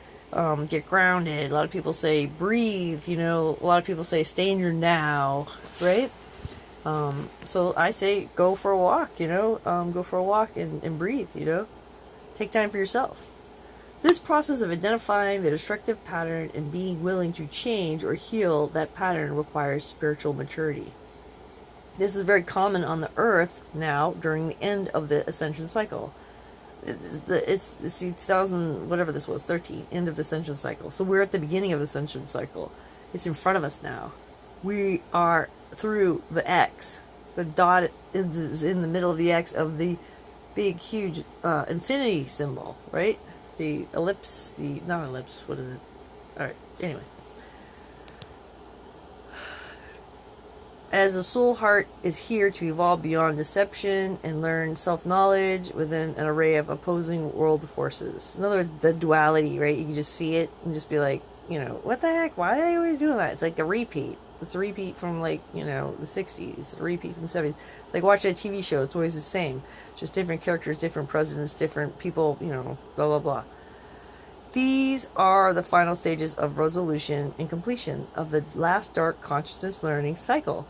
get grounded. A lot of people say breathe, you know. A lot of people say stay in your now, right? So I say go for a walk, you know. Go for a walk and breathe, you know. Take time for yourself. This process of identifying the destructive pattern and being willing to change or heal that pattern requires spiritual maturity. This is very common on the earth now during the end of the Ascension cycle. It's 2000, whatever this was, 13, end of the Ascension cycle. So we're at the beginning of the Ascension cycle. It's in front of us now. We are through the X. The dot is in the middle of the X of the big, huge infinity symbol, right? The ellipse, not ellipse, what is it? Alright, anyway. As a soul heart is here to evolve beyond deception and learn self-knowledge within an array of opposing world forces. In other words, the duality, right? You can just see it and just be like, you know, what the heck? Why are they always doing that? It's like a repeat. It's a repeat from, like, you know, the 60s, a repeat from the 70s. It's like watching a TV show. It's always the same. Just different characters, different presidents, different people, you know, blah, blah, blah. These are the final stages of resolution and completion of the last dark consciousness learning cycle.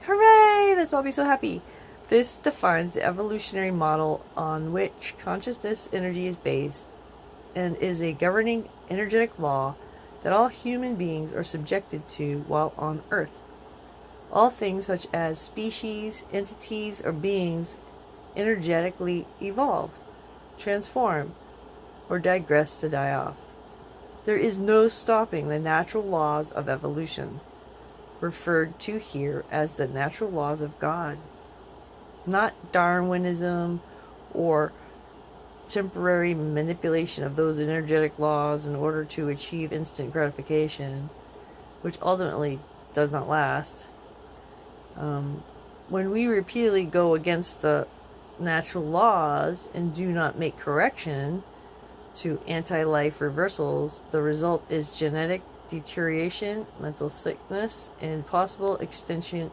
Hooray! Let's all be so happy. This defines the evolutionary model on which consciousness energy is based and is a governing energetic law that all human beings are subjected to while on Earth. All things such as species, entities, or beings energetically evolve, transform, or digress to die off. There is no stopping the natural laws of evolution, referred to here as the natural laws of God, not Darwinism or temporary manipulation of those energetic laws in order to achieve instant gratification, which ultimately does not last. When we repeatedly go against the natural laws and do not make correction to anti-life reversals, the result is genetic deterioration, mental sickness, and possible extinction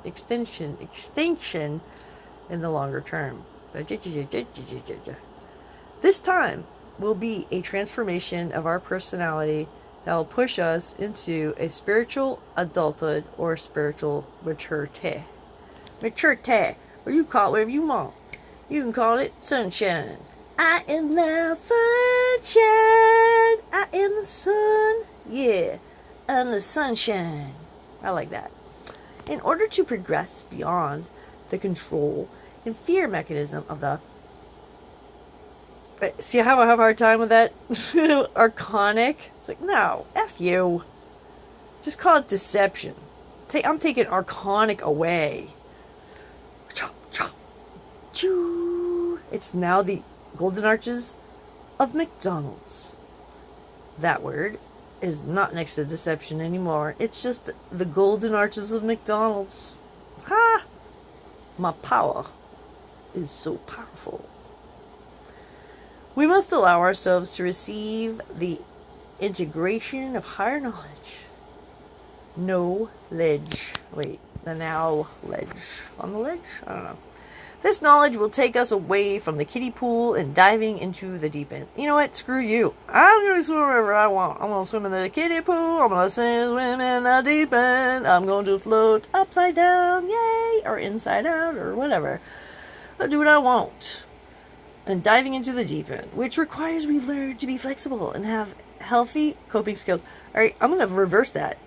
in the longer term. This time will be a transformation of our personality that will push us into a spiritual adulthood or spiritual maturity. Or you call it whatever you want. You can call it sunshine. I am the sunshine. I am the sun. Yeah. And the sunshine. I like that. In order to progress beyond the control and fear mechanism of the... See how I have a hard time with that? Archonic? It's like, no, F you. Just call it deception. I'm taking archonic away. Chop, chop, choo. It's now the golden arches of McDonald's. That word is not next to deception anymore. It's just the golden arches of McDonald's. Ha! My power is so powerful. We must allow ourselves to receive the integration of higher knowledge. Knowledge. Wait, the now ledge. On the ledge? I don't know. This knowledge will take us away from the kiddie pool and diving into the deep end. You know what? Screw you. I'm going to swim wherever I want. I'm going to swim in the kiddie pool. I'm going to swim in the deep end. I'm going to float upside down, yay, or inside out, or whatever. I'll do what I want. And diving into the deep end, which requires we learn to be flexible and have healthy coping skills. All right, I'm going to reverse that.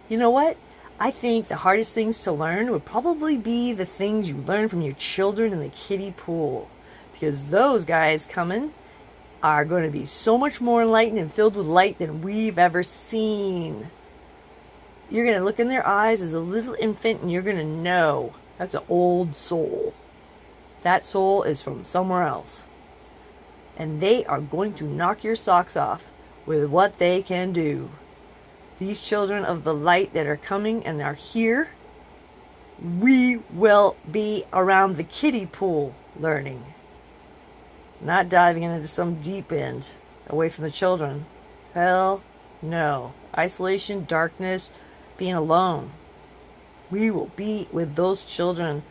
You know what? I think the hardest things to learn would probably be the things you learn from your children in the kiddie pool. Because those guys coming are going to be so much more enlightened and filled with light than we've ever seen. You're going to look in their eyes as a little infant and you're going to know that's an old soul. That soul is from somewhere else. And they are going to knock your socks off with what they can do. These children of the light that are coming and are here, we will be around the kiddie pool learning. Not diving into some deep end away from the children. Hell no. Isolation, darkness, being alone. We will be with those children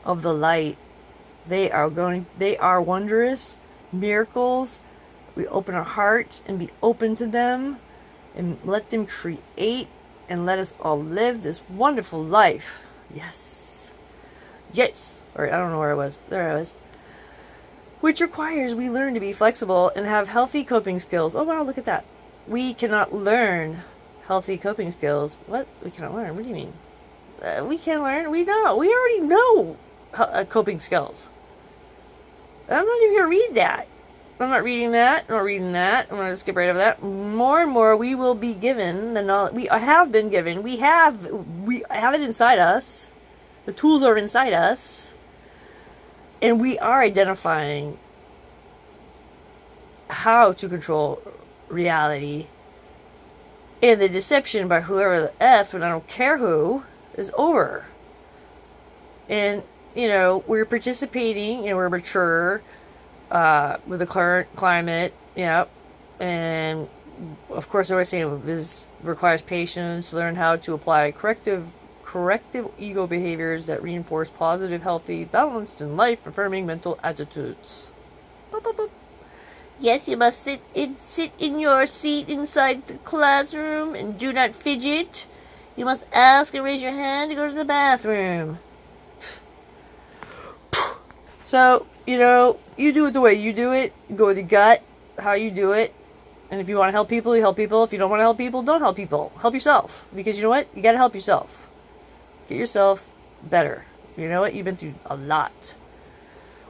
of the light. They are wondrous miracles. We open our hearts and be open to them and let them create and let us all live this wonderful life. Yes. Yes. Or I don't know where I was. There I was. Which requires we learn to be flexible and have healthy coping skills. Oh, wow, look at that. We cannot learn healthy coping skills. What? We cannot learn? What do you mean? We can learn. We know. We already know coping skills. I'm not even going to read that. I'm not reading that. I'm not reading that. I'm going to skip right over that. More and more we will be given the knowledge. We have been given. We have it inside us. The tools are inside us. And we are identifying how to control reality. And the deception by whoever the F, and I don't care who, is over. And, you know, we're participating and we're mature with the current climate. Yep. And, of course, I was saying this requires patience, learn how to apply corrective ego behaviors that reinforce positive, healthy, balanced, and life-affirming mental attitudes. Boop, boop, boop. Yes, you must sit in your seat inside the classroom and do not fidget. You must ask and raise your hand to go to the bathroom. So, you know, you do it the way you do it. You go with your gut, how you do it. And if you want to help people, you help people. If you don't want to help people, don't help people. Help yourself. Because you know what? You got to help yourself. Get yourself better. You know what? You've been through a lot.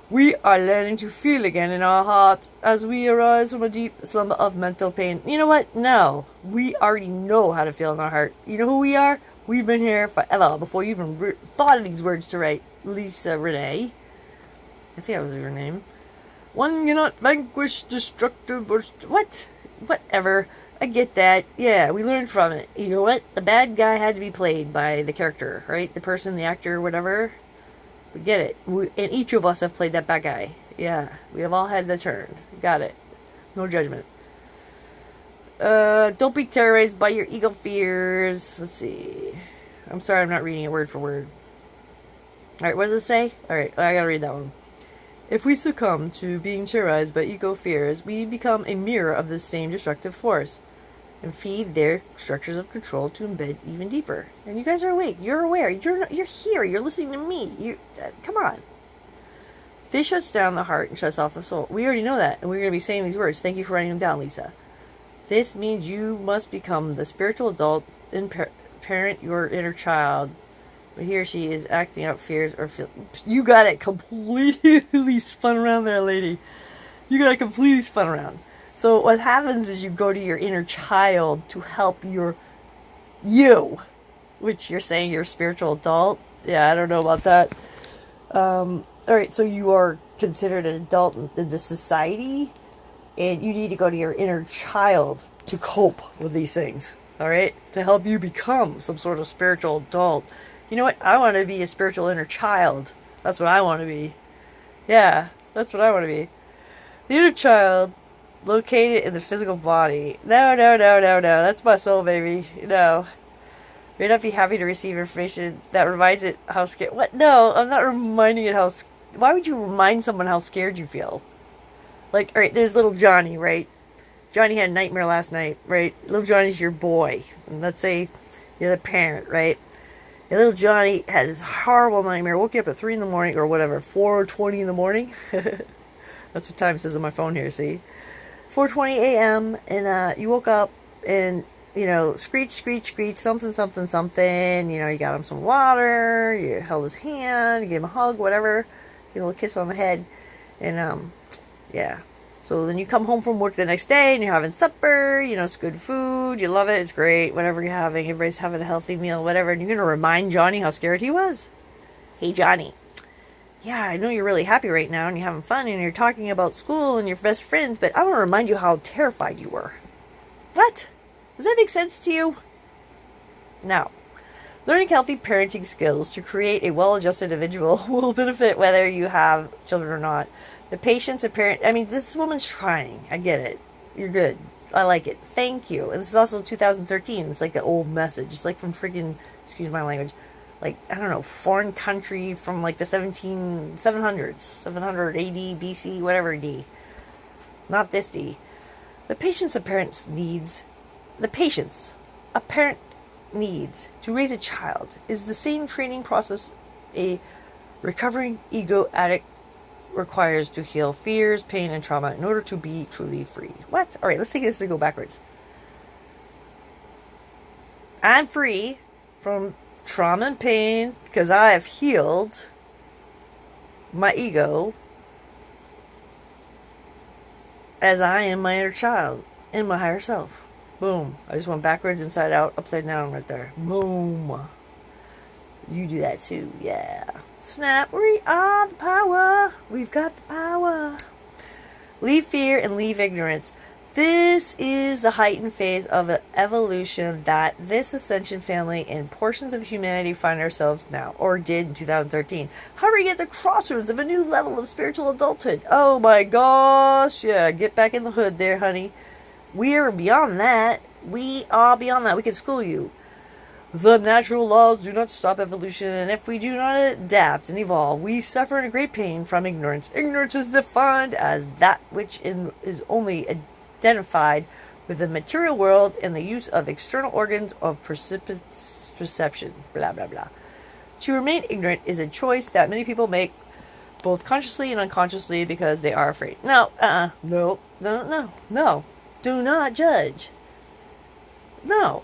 We are learning to feel again in our heart as we arise from a deep slumber of mental pain. You know what? No. We already know how to feel in our heart. You know who we are? We've been here forever before you even thought of these words to write. Lisa Renee. I think that was her name. One cannot vanquish destructive... What? Whatever. I get that. Yeah, we learned from it. You know what? The bad guy had to be played by the character, right? The person, the actor, whatever. We get it. And each of us have played that bad guy. Yeah, we have all had the turn. Got it. No judgment. Don't be terrorized by your ego fears. Let's see. I'm sorry I'm not reading it word for word. Alright, what does it say? Alright, I gotta read that one. If we succumb to being terrorized by ego fears, we become a mirror of this same destructive force and feed their structures of control to embed even deeper. And you guys are awake. You're aware. You're here. You're listening to me. Come on. This shuts down the heart and shuts off the soul. We already know that, and we're going to be saying these words. Thank you for writing them down, Lisa. This means you must become the spiritual adult and parent your inner child. But he or she is acting out fears or feel. You got it completely spun around there, lady. You got it completely spun around. So what happens is you go to your inner child to help you, which you're saying you're a spiritual adult. Yeah, I don't know about that. All right, so you are considered an adult in this society, and you need to go to your inner child to cope with these things. All right, to help you become some sort of spiritual adult. You know what? I want to be a spiritual inner child. That's what I want to be. Yeah, that's what I want to be. The inner child, located in the physical body. No. That's my soul, baby. No. May not be happy to receive information that reminds it how scared. What? No, I'm not reminding it how. Why would you remind someone how scared you feel? Like, all right, there's little Johnny, right? Johnny had a nightmare last night, right? Little Johnny's your boy. And let's say you're the parent, right? And little Johnny had this horrible nightmare. Woke you up at 3 in the morning or whatever, 4:20 in the morning. That's what time it says on my phone here, see? 4:20 a.m. and you woke up and, you know, screech, something. You know, you got him some water, you held his hand, you gave him a hug, whatever. You know, a kiss on the head. And, yeah. So then you come home from work the next day and you're having supper, it's good food, you love it, it's great, whatever you're having, everybody's having a healthy meal, whatever, and you're going to remind Johnny how scared he was. Hey, Johnny. Yeah, I know you're really happy right now and you're having fun and you're talking about school and your best friends, but I want to remind you how terrified you were. What? Does that make sense to you? Now, learning healthy parenting skills to create a well-adjusted individual will benefit whether you have children or not. The patience of this woman's trying. I get it. You're good. I like it. Thank you. And this is also 2013. It's like an old message. It's like from freaking, excuse my language, like, I don't know, foreign country from like the 700s, 700 AD, BC, whatever D. Not this D. The patience a parent needs to raise a child is the same training process a recovering ego addict requires to heal fears, pain, and trauma in order to be truly free. What? All right, let's take this and go backwards. I'm free from trauma and pain because I have healed my ego as I am my inner child in my higher self. Boom. I just went backwards, inside out, upside down right there. Boom. You do that too. Yeah. Snap. We are the power. We've got the power. Leave fear and leave ignorance. This is the heightened phase of the evolution that this Ascension family and portions of humanity find ourselves now, or did in 2013. Hovering at the crossroads of a new level of spiritual adulthood. Oh my gosh. Yeah, get back in the hood there, honey. We're beyond that. We are beyond that. We can school you. The natural laws do not stop evolution, and if we do not adapt and evolve, we suffer in great pain from ignorance. Ignorance is defined as that which is only identified with the material world and the use of external organs of perception. Blah, blah, blah. To remain ignorant is a choice that many people make, both consciously and unconsciously, because they are afraid. No. Do not judge. No.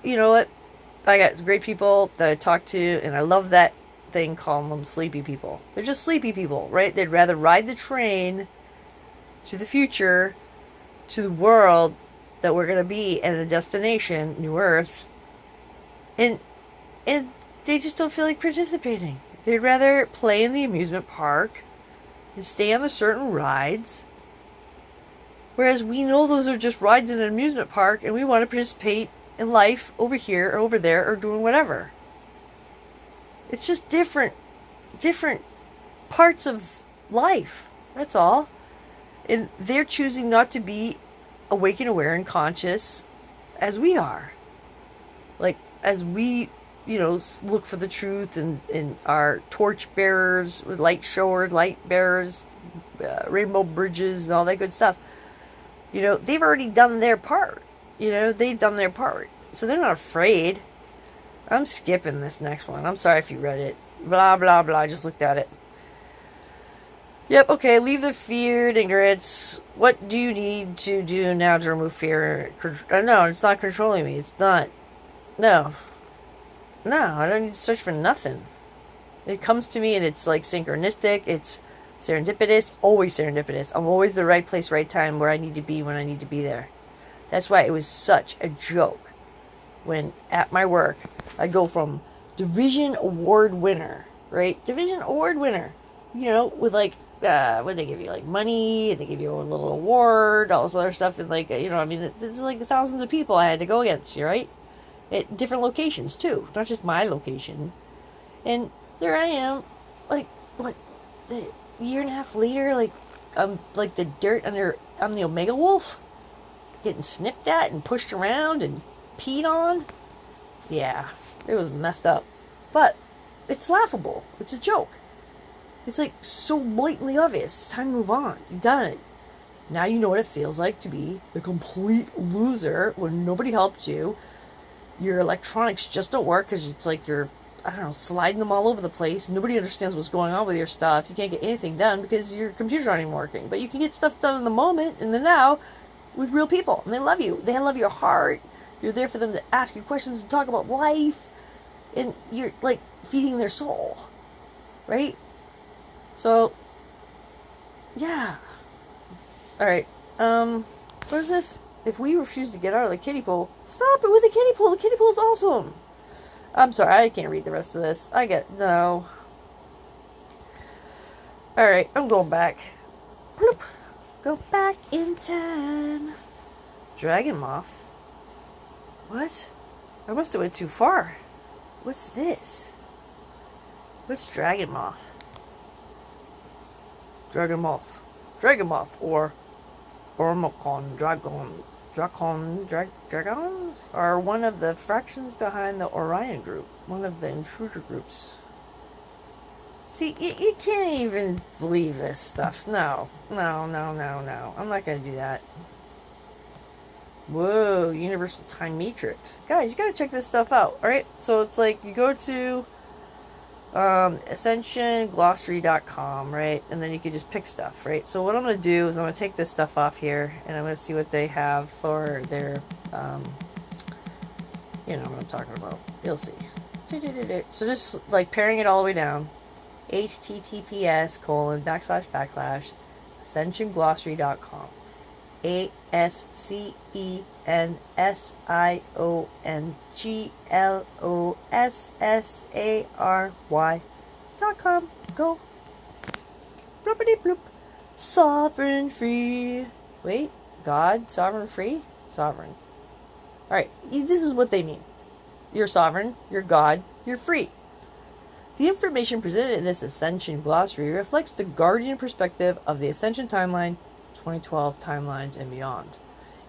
You know what? I got great people that I talk to, and I love that thing calling them sleepy people. They're just sleepy people, right? They'd rather ride the train to the future, to the world that we're going to be at a destination, New Earth, and they just don't feel like participating. They'd rather play in the amusement park and stay on the certain rides, whereas we know those are just rides in an amusement park, and we want to participate in life over here or over there or doing whatever. It's just different parts of life. That's all. And they're choosing not to be awake and aware and conscious as we are. Like, as we, look for the truth and are torch bearers, with light showers, light bearers, rainbow bridges, all that good stuff. They've already done their part. They've done their part. So they're not afraid. I'm skipping this next one. I'm sorry if you read it. Blah, blah, blah. I just looked at it. Yep, okay. Leave the fear and ignorance. What do you need to do now to remove fear? No, it's not controlling me. It's not. No, I don't need to search for nothing. It comes to me and it's like synchronistic. It's serendipitous. Always serendipitous. I'm always the right place, right time, where I need to be when I need to be there. That's why it was such a joke when at my work I go from division award winner, right? Division award winner, with like, what they give you, like money, and they give you a little award, all this other stuff, and like, it's like the thousands of people I had to go against, right? At different locations too, not just my location. And there I am, like, what, a year and a half later, like, I'm like the dirt I'm the Omega Wolf, getting snipped at and pushed around and peed on. Yeah, it was messed up. But it's laughable. It's a joke. It's like so blatantly obvious. It's time to move on. You've done it. Now you know what it feels like to be the complete loser when nobody helped you. Your electronics just don't work because it's like you're, sliding them all over the place. Nobody understands what's going on with your stuff. You can't get anything done because your computer's not even working. But you can get stuff done in the moment, in the now, with real people. And they love you. They love your heart. You're there for them to ask you questions and talk about life. And you're, like, feeding their soul. Right? So, Yeah. Alright. What is this? If we refuse to get out of the kiddie pool, stop it with the kiddie pool. The kiddie pool is awesome. I'm sorry, I can't read the rest of this. No. Alright, I'm going back. Bloop. Go back in time. Dragon moth? What? I must have went too far. What's this? What's dragon moth? Dragon moth. Dragon moth, or Ormocon dragons are one of the fractions behind the Orion group, one of the intruder groups. See, you can't even believe this stuff. No. I'm not going to do that. Whoa, Universal Time Matrix. Guys, you got to check this stuff out, alright? So it's like you go to Ascension Glossary.com, right? And then you can just pick stuff, right? So what I'm going to do is I'm going to take this stuff off here and I'm going to see what they have for their, you know what I'm talking about. You'll see. So just like paring it all the way down. https:// AscensionGlossary.com. AscensionGlossary.com. Go. Bloopity bloop. Sovereign free. Wait, God, sovereign free? Sovereign. Alright, this is what they mean. You're sovereign, you're God, you're free. The information presented in this Ascension Glossary reflects the Guardian perspective of the Ascension timeline, 2012 timelines, and beyond.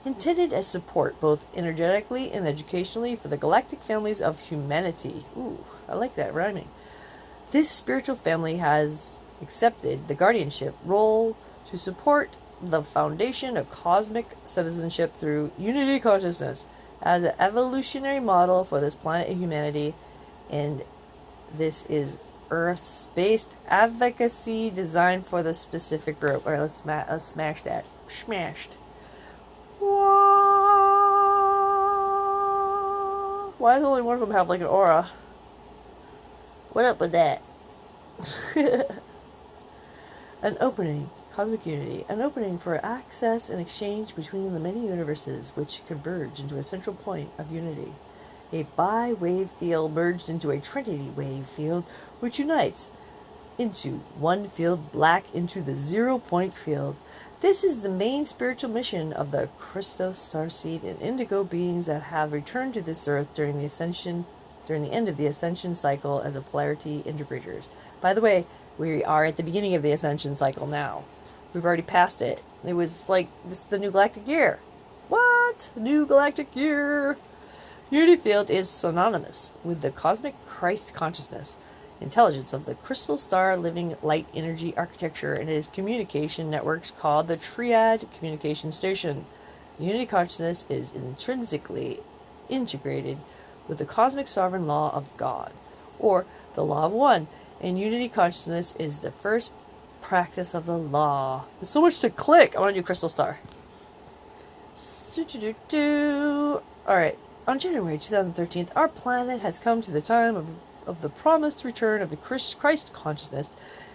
Intended as support both energetically and educationally for the galactic families of humanity. Ooh, I like that rhyming. This spiritual family has accepted the guardianship role to support the foundation of cosmic citizenship through unity consciousness as an evolutionary model for this planet and humanity, and this is Earth-based advocacy designed for the specific group. Alright, let's smash that. Smashed. Why does only one of them have like an aura? What up with that? An opening. Cosmic unity. An opening for access and exchange between the many universes which converge into a central point of unity. A bi-wave field merged into a trinity wave field which unites into one field black into the 0-point field. This is the main spiritual mission of the Christos starseed and indigo beings that have returned to this earth during the end of the ascension cycle as a polarity integrators. By the way, we are at the beginning of the ascension cycle now. We've already passed it. It was like, this is the new galactic year. What? New galactic year! Unity field is synonymous with the cosmic Christ consciousness, intelligence of the crystal star living light energy architecture, and it is communication networks called the Triad Communication Station. Unity consciousness is intrinsically integrated with the cosmic sovereign law of God, or the law of one, and unity consciousness is the first practice of the law. There's so much to click. I want to do crystal star. Alright. On January 2013, our planet has come to the time of the promised return of the Christ consciousness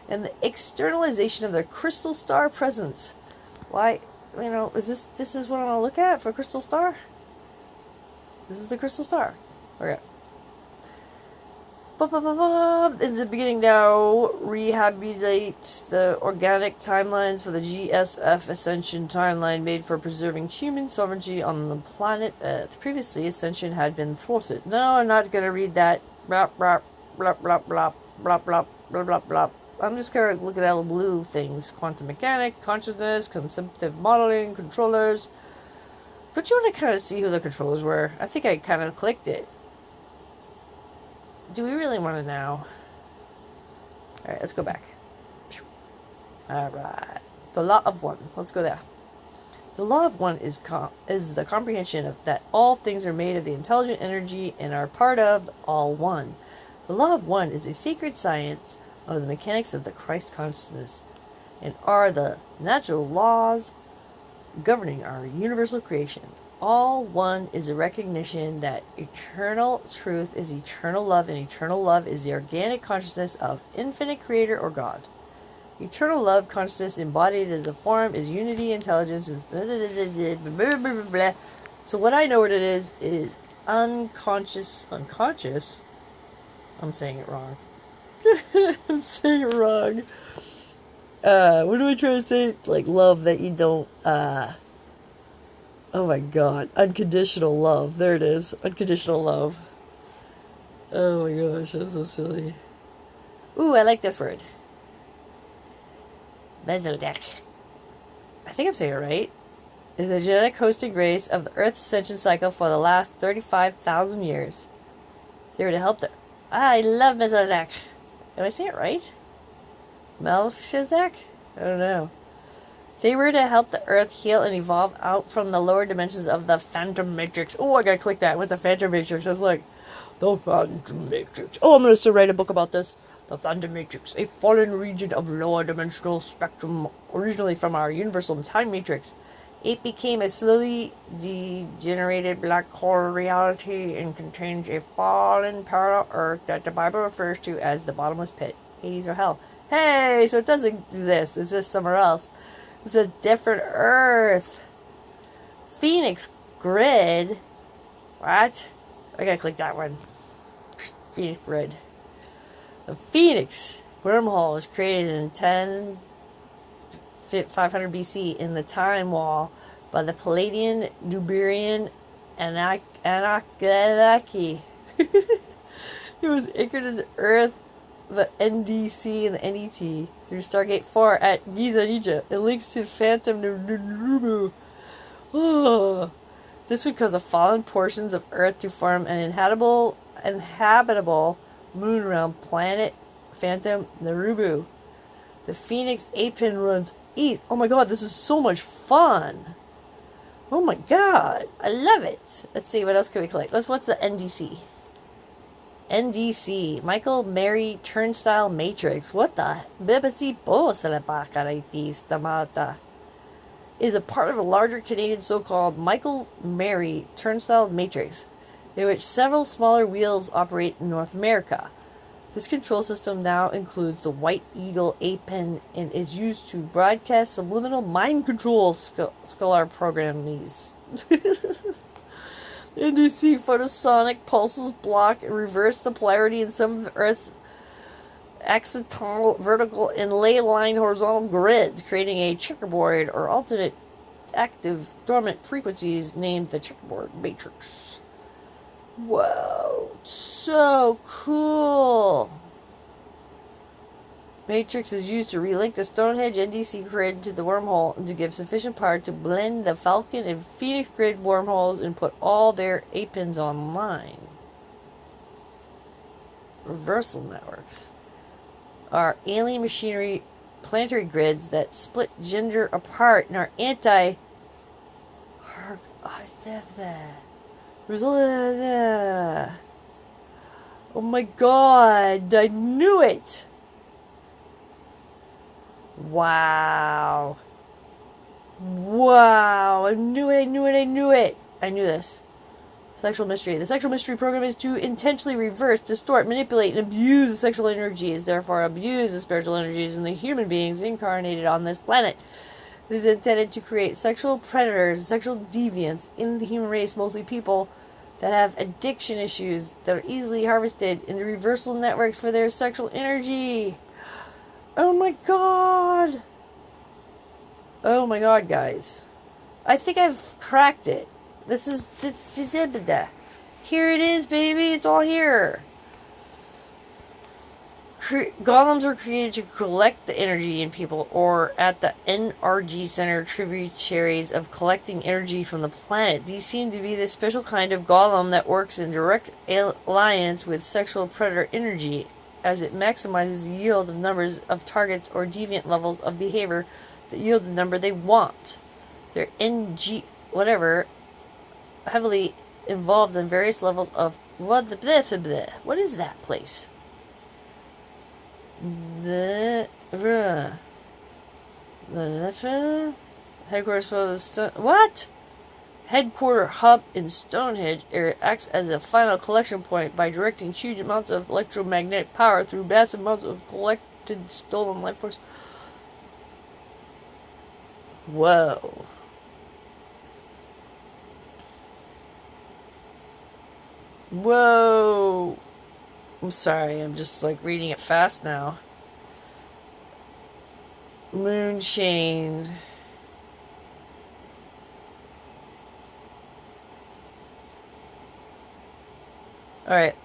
and the externalization of the crystal star presence. Why, is this is what I'm going to look at for crystal star? This is the crystal star. Okay. In the beginning now, rehabilitate the organic timelines for the GSF Ascension timeline made for preserving human sovereignty on the planet Earth. Previously, Ascension had been thwarted. No, I'm not going to read that. Blah, blah, blah, blah, blah, blah, blah, blah, blah, blah. I'm just going to look at all the blue things. Quantum mechanics, consciousness, conceptive modeling, controllers. Don't you want to kind of see who the controllers were? I think I kind of clicked it. Do we really want to know? Alright, let's go back. Alright. The law of one. Let's go there. The law of one is the comprehension of that all things are made of the intelligent energy and are part of all one. The law of one is a sacred science of the mechanics of the Christ consciousness and are the natural laws governing our universal creation. All one is a recognition that eternal truth is eternal love, and eternal love is the organic consciousness of infinite creator or God. Eternal love, consciousness embodied as a form, is unity, intelligence, is blah, blah, blah, blah. So what I know what it is unconscious. I'm saying it wrong. I'm saying it wrong. What do I try to say? Like love that you don't, oh my god. Unconditional love. There it is. Unconditional love. Oh my gosh, that's so silly. Ooh, I like this word. Bezeldek. I think I'm saying it right. Is a genetic host and grace of the Earth's ascension cycle for the last 35,000 years. They were to help the... I love Bezeldek. Am I saying it right? Melchizedek? I don't know. They were to help the Earth heal and evolve out from the lower dimensions of the Phantom Matrix. Oh, I gotta click that with the Phantom Matrix. I was like, the Phantom Matrix. Oh, I'm gonna write a book about this. The Phantom Matrix, a fallen region of lower dimensional spectrum, originally from our universal time matrix. It became a slowly degenerated black hole reality and contains a fallen parallel Earth that the Bible refers to as the bottomless pit, Hades or hell. Hey, so it doesn't exist. It's just somewhere else. It's a different Earth. Phoenix Grid. What? I gotta click that one. Phoenix Grid. The Phoenix wormhole was created in 500 BC in the Time Wall by the Palladian Duburian Anunnaki. It was anchored into Earth, the NDC and the NET through Stargate 4 at Giza, Egypt. It links to Phantom Narubu. Oh. This would cause the fallen portions of Earth to form an inhabitable moon realm planet Phantom Narubu. The Phoenix Apin runs east. Oh my god, this is so much fun. Oh my god, I love it. Let's see, what else can we collect? What's the NDC? NDC, Michael Mary Turnstile Matrix. What the? BBC is a part of a larger Canadian so-called Michael Mary Turnstile Matrix, in which several smaller wheels operate in North America. This control system now includes the White Eagle A-Pen and is used to broadcast subliminal mind control scalar programs. NDC photosonic pulses block and reverse the polarity in some of Earth's accidental, vertical, and ley-line horizontal grids, creating a checkerboard or alternate active dormant frequencies named the checkerboard matrix. Wow, so cool. Matrix is used to relink the Stonehenge NDC grid to the wormhole and to give sufficient power to blend the Falcon and Phoenix grid wormholes and put all their A-pins online. Reversal networks are alien machinery planetary grids that split gender apart and are anti... Oh my god, I knew it! Wow. Wow, I knew it. I knew this. Sexual mystery. The sexual mystery program is to intentionally reverse, distort, manipulate, and abuse the sexual energies, therefore abuse the spiritual energies in the human beings incarnated on this planet. It is intended to create sexual predators, sexual deviants in the human race, mostly people that have addiction issues that are easily harvested in the reversal networks for their sexual energy. Oh my god! Oh my god, guys. I think I've cracked it. This is... Here it is, baby. It's all here. Golems are created to collect the energy in people or at the NRG Center, tributaries of collecting energy from the planet. These seem to be the special kind of golem that works in direct alliance with sexual predator energy, as it maximizes the yield of numbers of targets or deviant levels of behavior that yield the number they want. Their NG whatever heavily involved in various levels of what is that place? The headquarters of what? Headquarter hub in Stonehenge area acts as a final collection point by directing huge amounts of electromagnetic power through massive amounts of collected stolen life force. Whoa. Whoa. I'm sorry, I'm just like reading it fast now. Moonshade. Alright.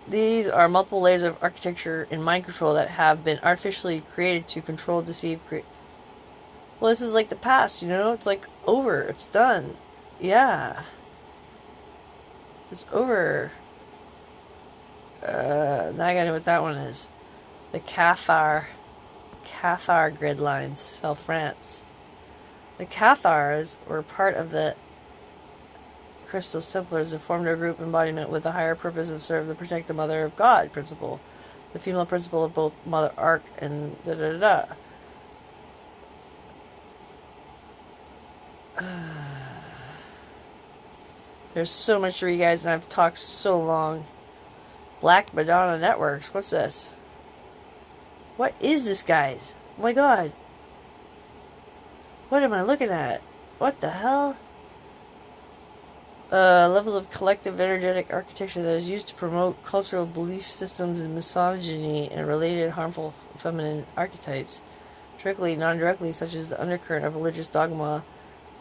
These are multiple layers of architecture in mind control that have been artificially created to control, deceive, create. Well, this is like the past, you know? It's like over. It's done. Yeah. It's over. Now I gotta know what that one is. The Cathar grid lines, South France. The Cathars were part of the Christos Templars and formed a group embodiment with the higher purpose of serve to protect the Mother of God principle, the female principle of both Mother Ark and da da da da. There's so much to read, guys, and I've talked so long. Black Madonna Networks. What's this? What is this, guys? Oh my god. What am I looking at? What the hell? Levels of collective energetic architecture that is used to promote cultural belief systems and misogyny and related harmful feminine archetypes. Directly, non-directly, such as the undercurrent of religious dogma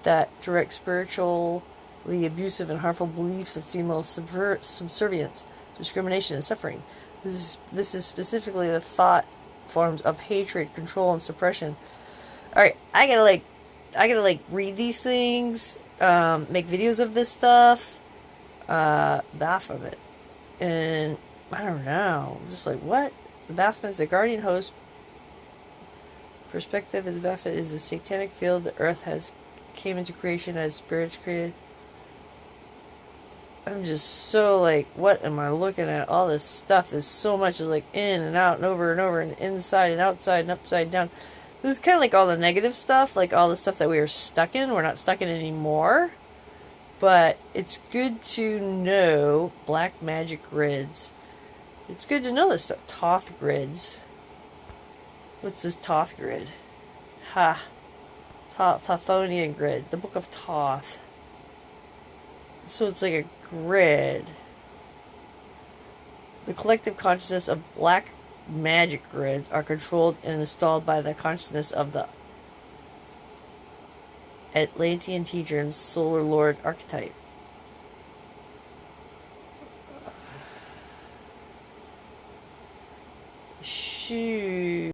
that directs spiritually abusive and harmful beliefs of female subservience, discrimination, and suffering. This is specifically the thought forms of hatred, control, and suppression. Alright, I gotta read these things, make videos of this stuff, Baphomet. And I don't know, I'm just like, what? Baphomet is a guardian host. Perspective as Baphomet is a satanic field the earth has came into creation as spirits created. I'm just so like, what am I looking at? All this stuff is so much is like in and out and over and inside and outside and upside down. This is kind of like all the negative stuff, like all the stuff that we were stuck in. We're not stuck in anymore. But it's good to know black magic grids. It's good to know this stuff. Thoth grids. What's this Thoth grid? Ha. Thothonian grid. The Book of Thoth. So it's like a grid. The collective consciousness of black magic grids are controlled and installed by the consciousness of the Atlantean teacher and solar lord archetype. Shoot.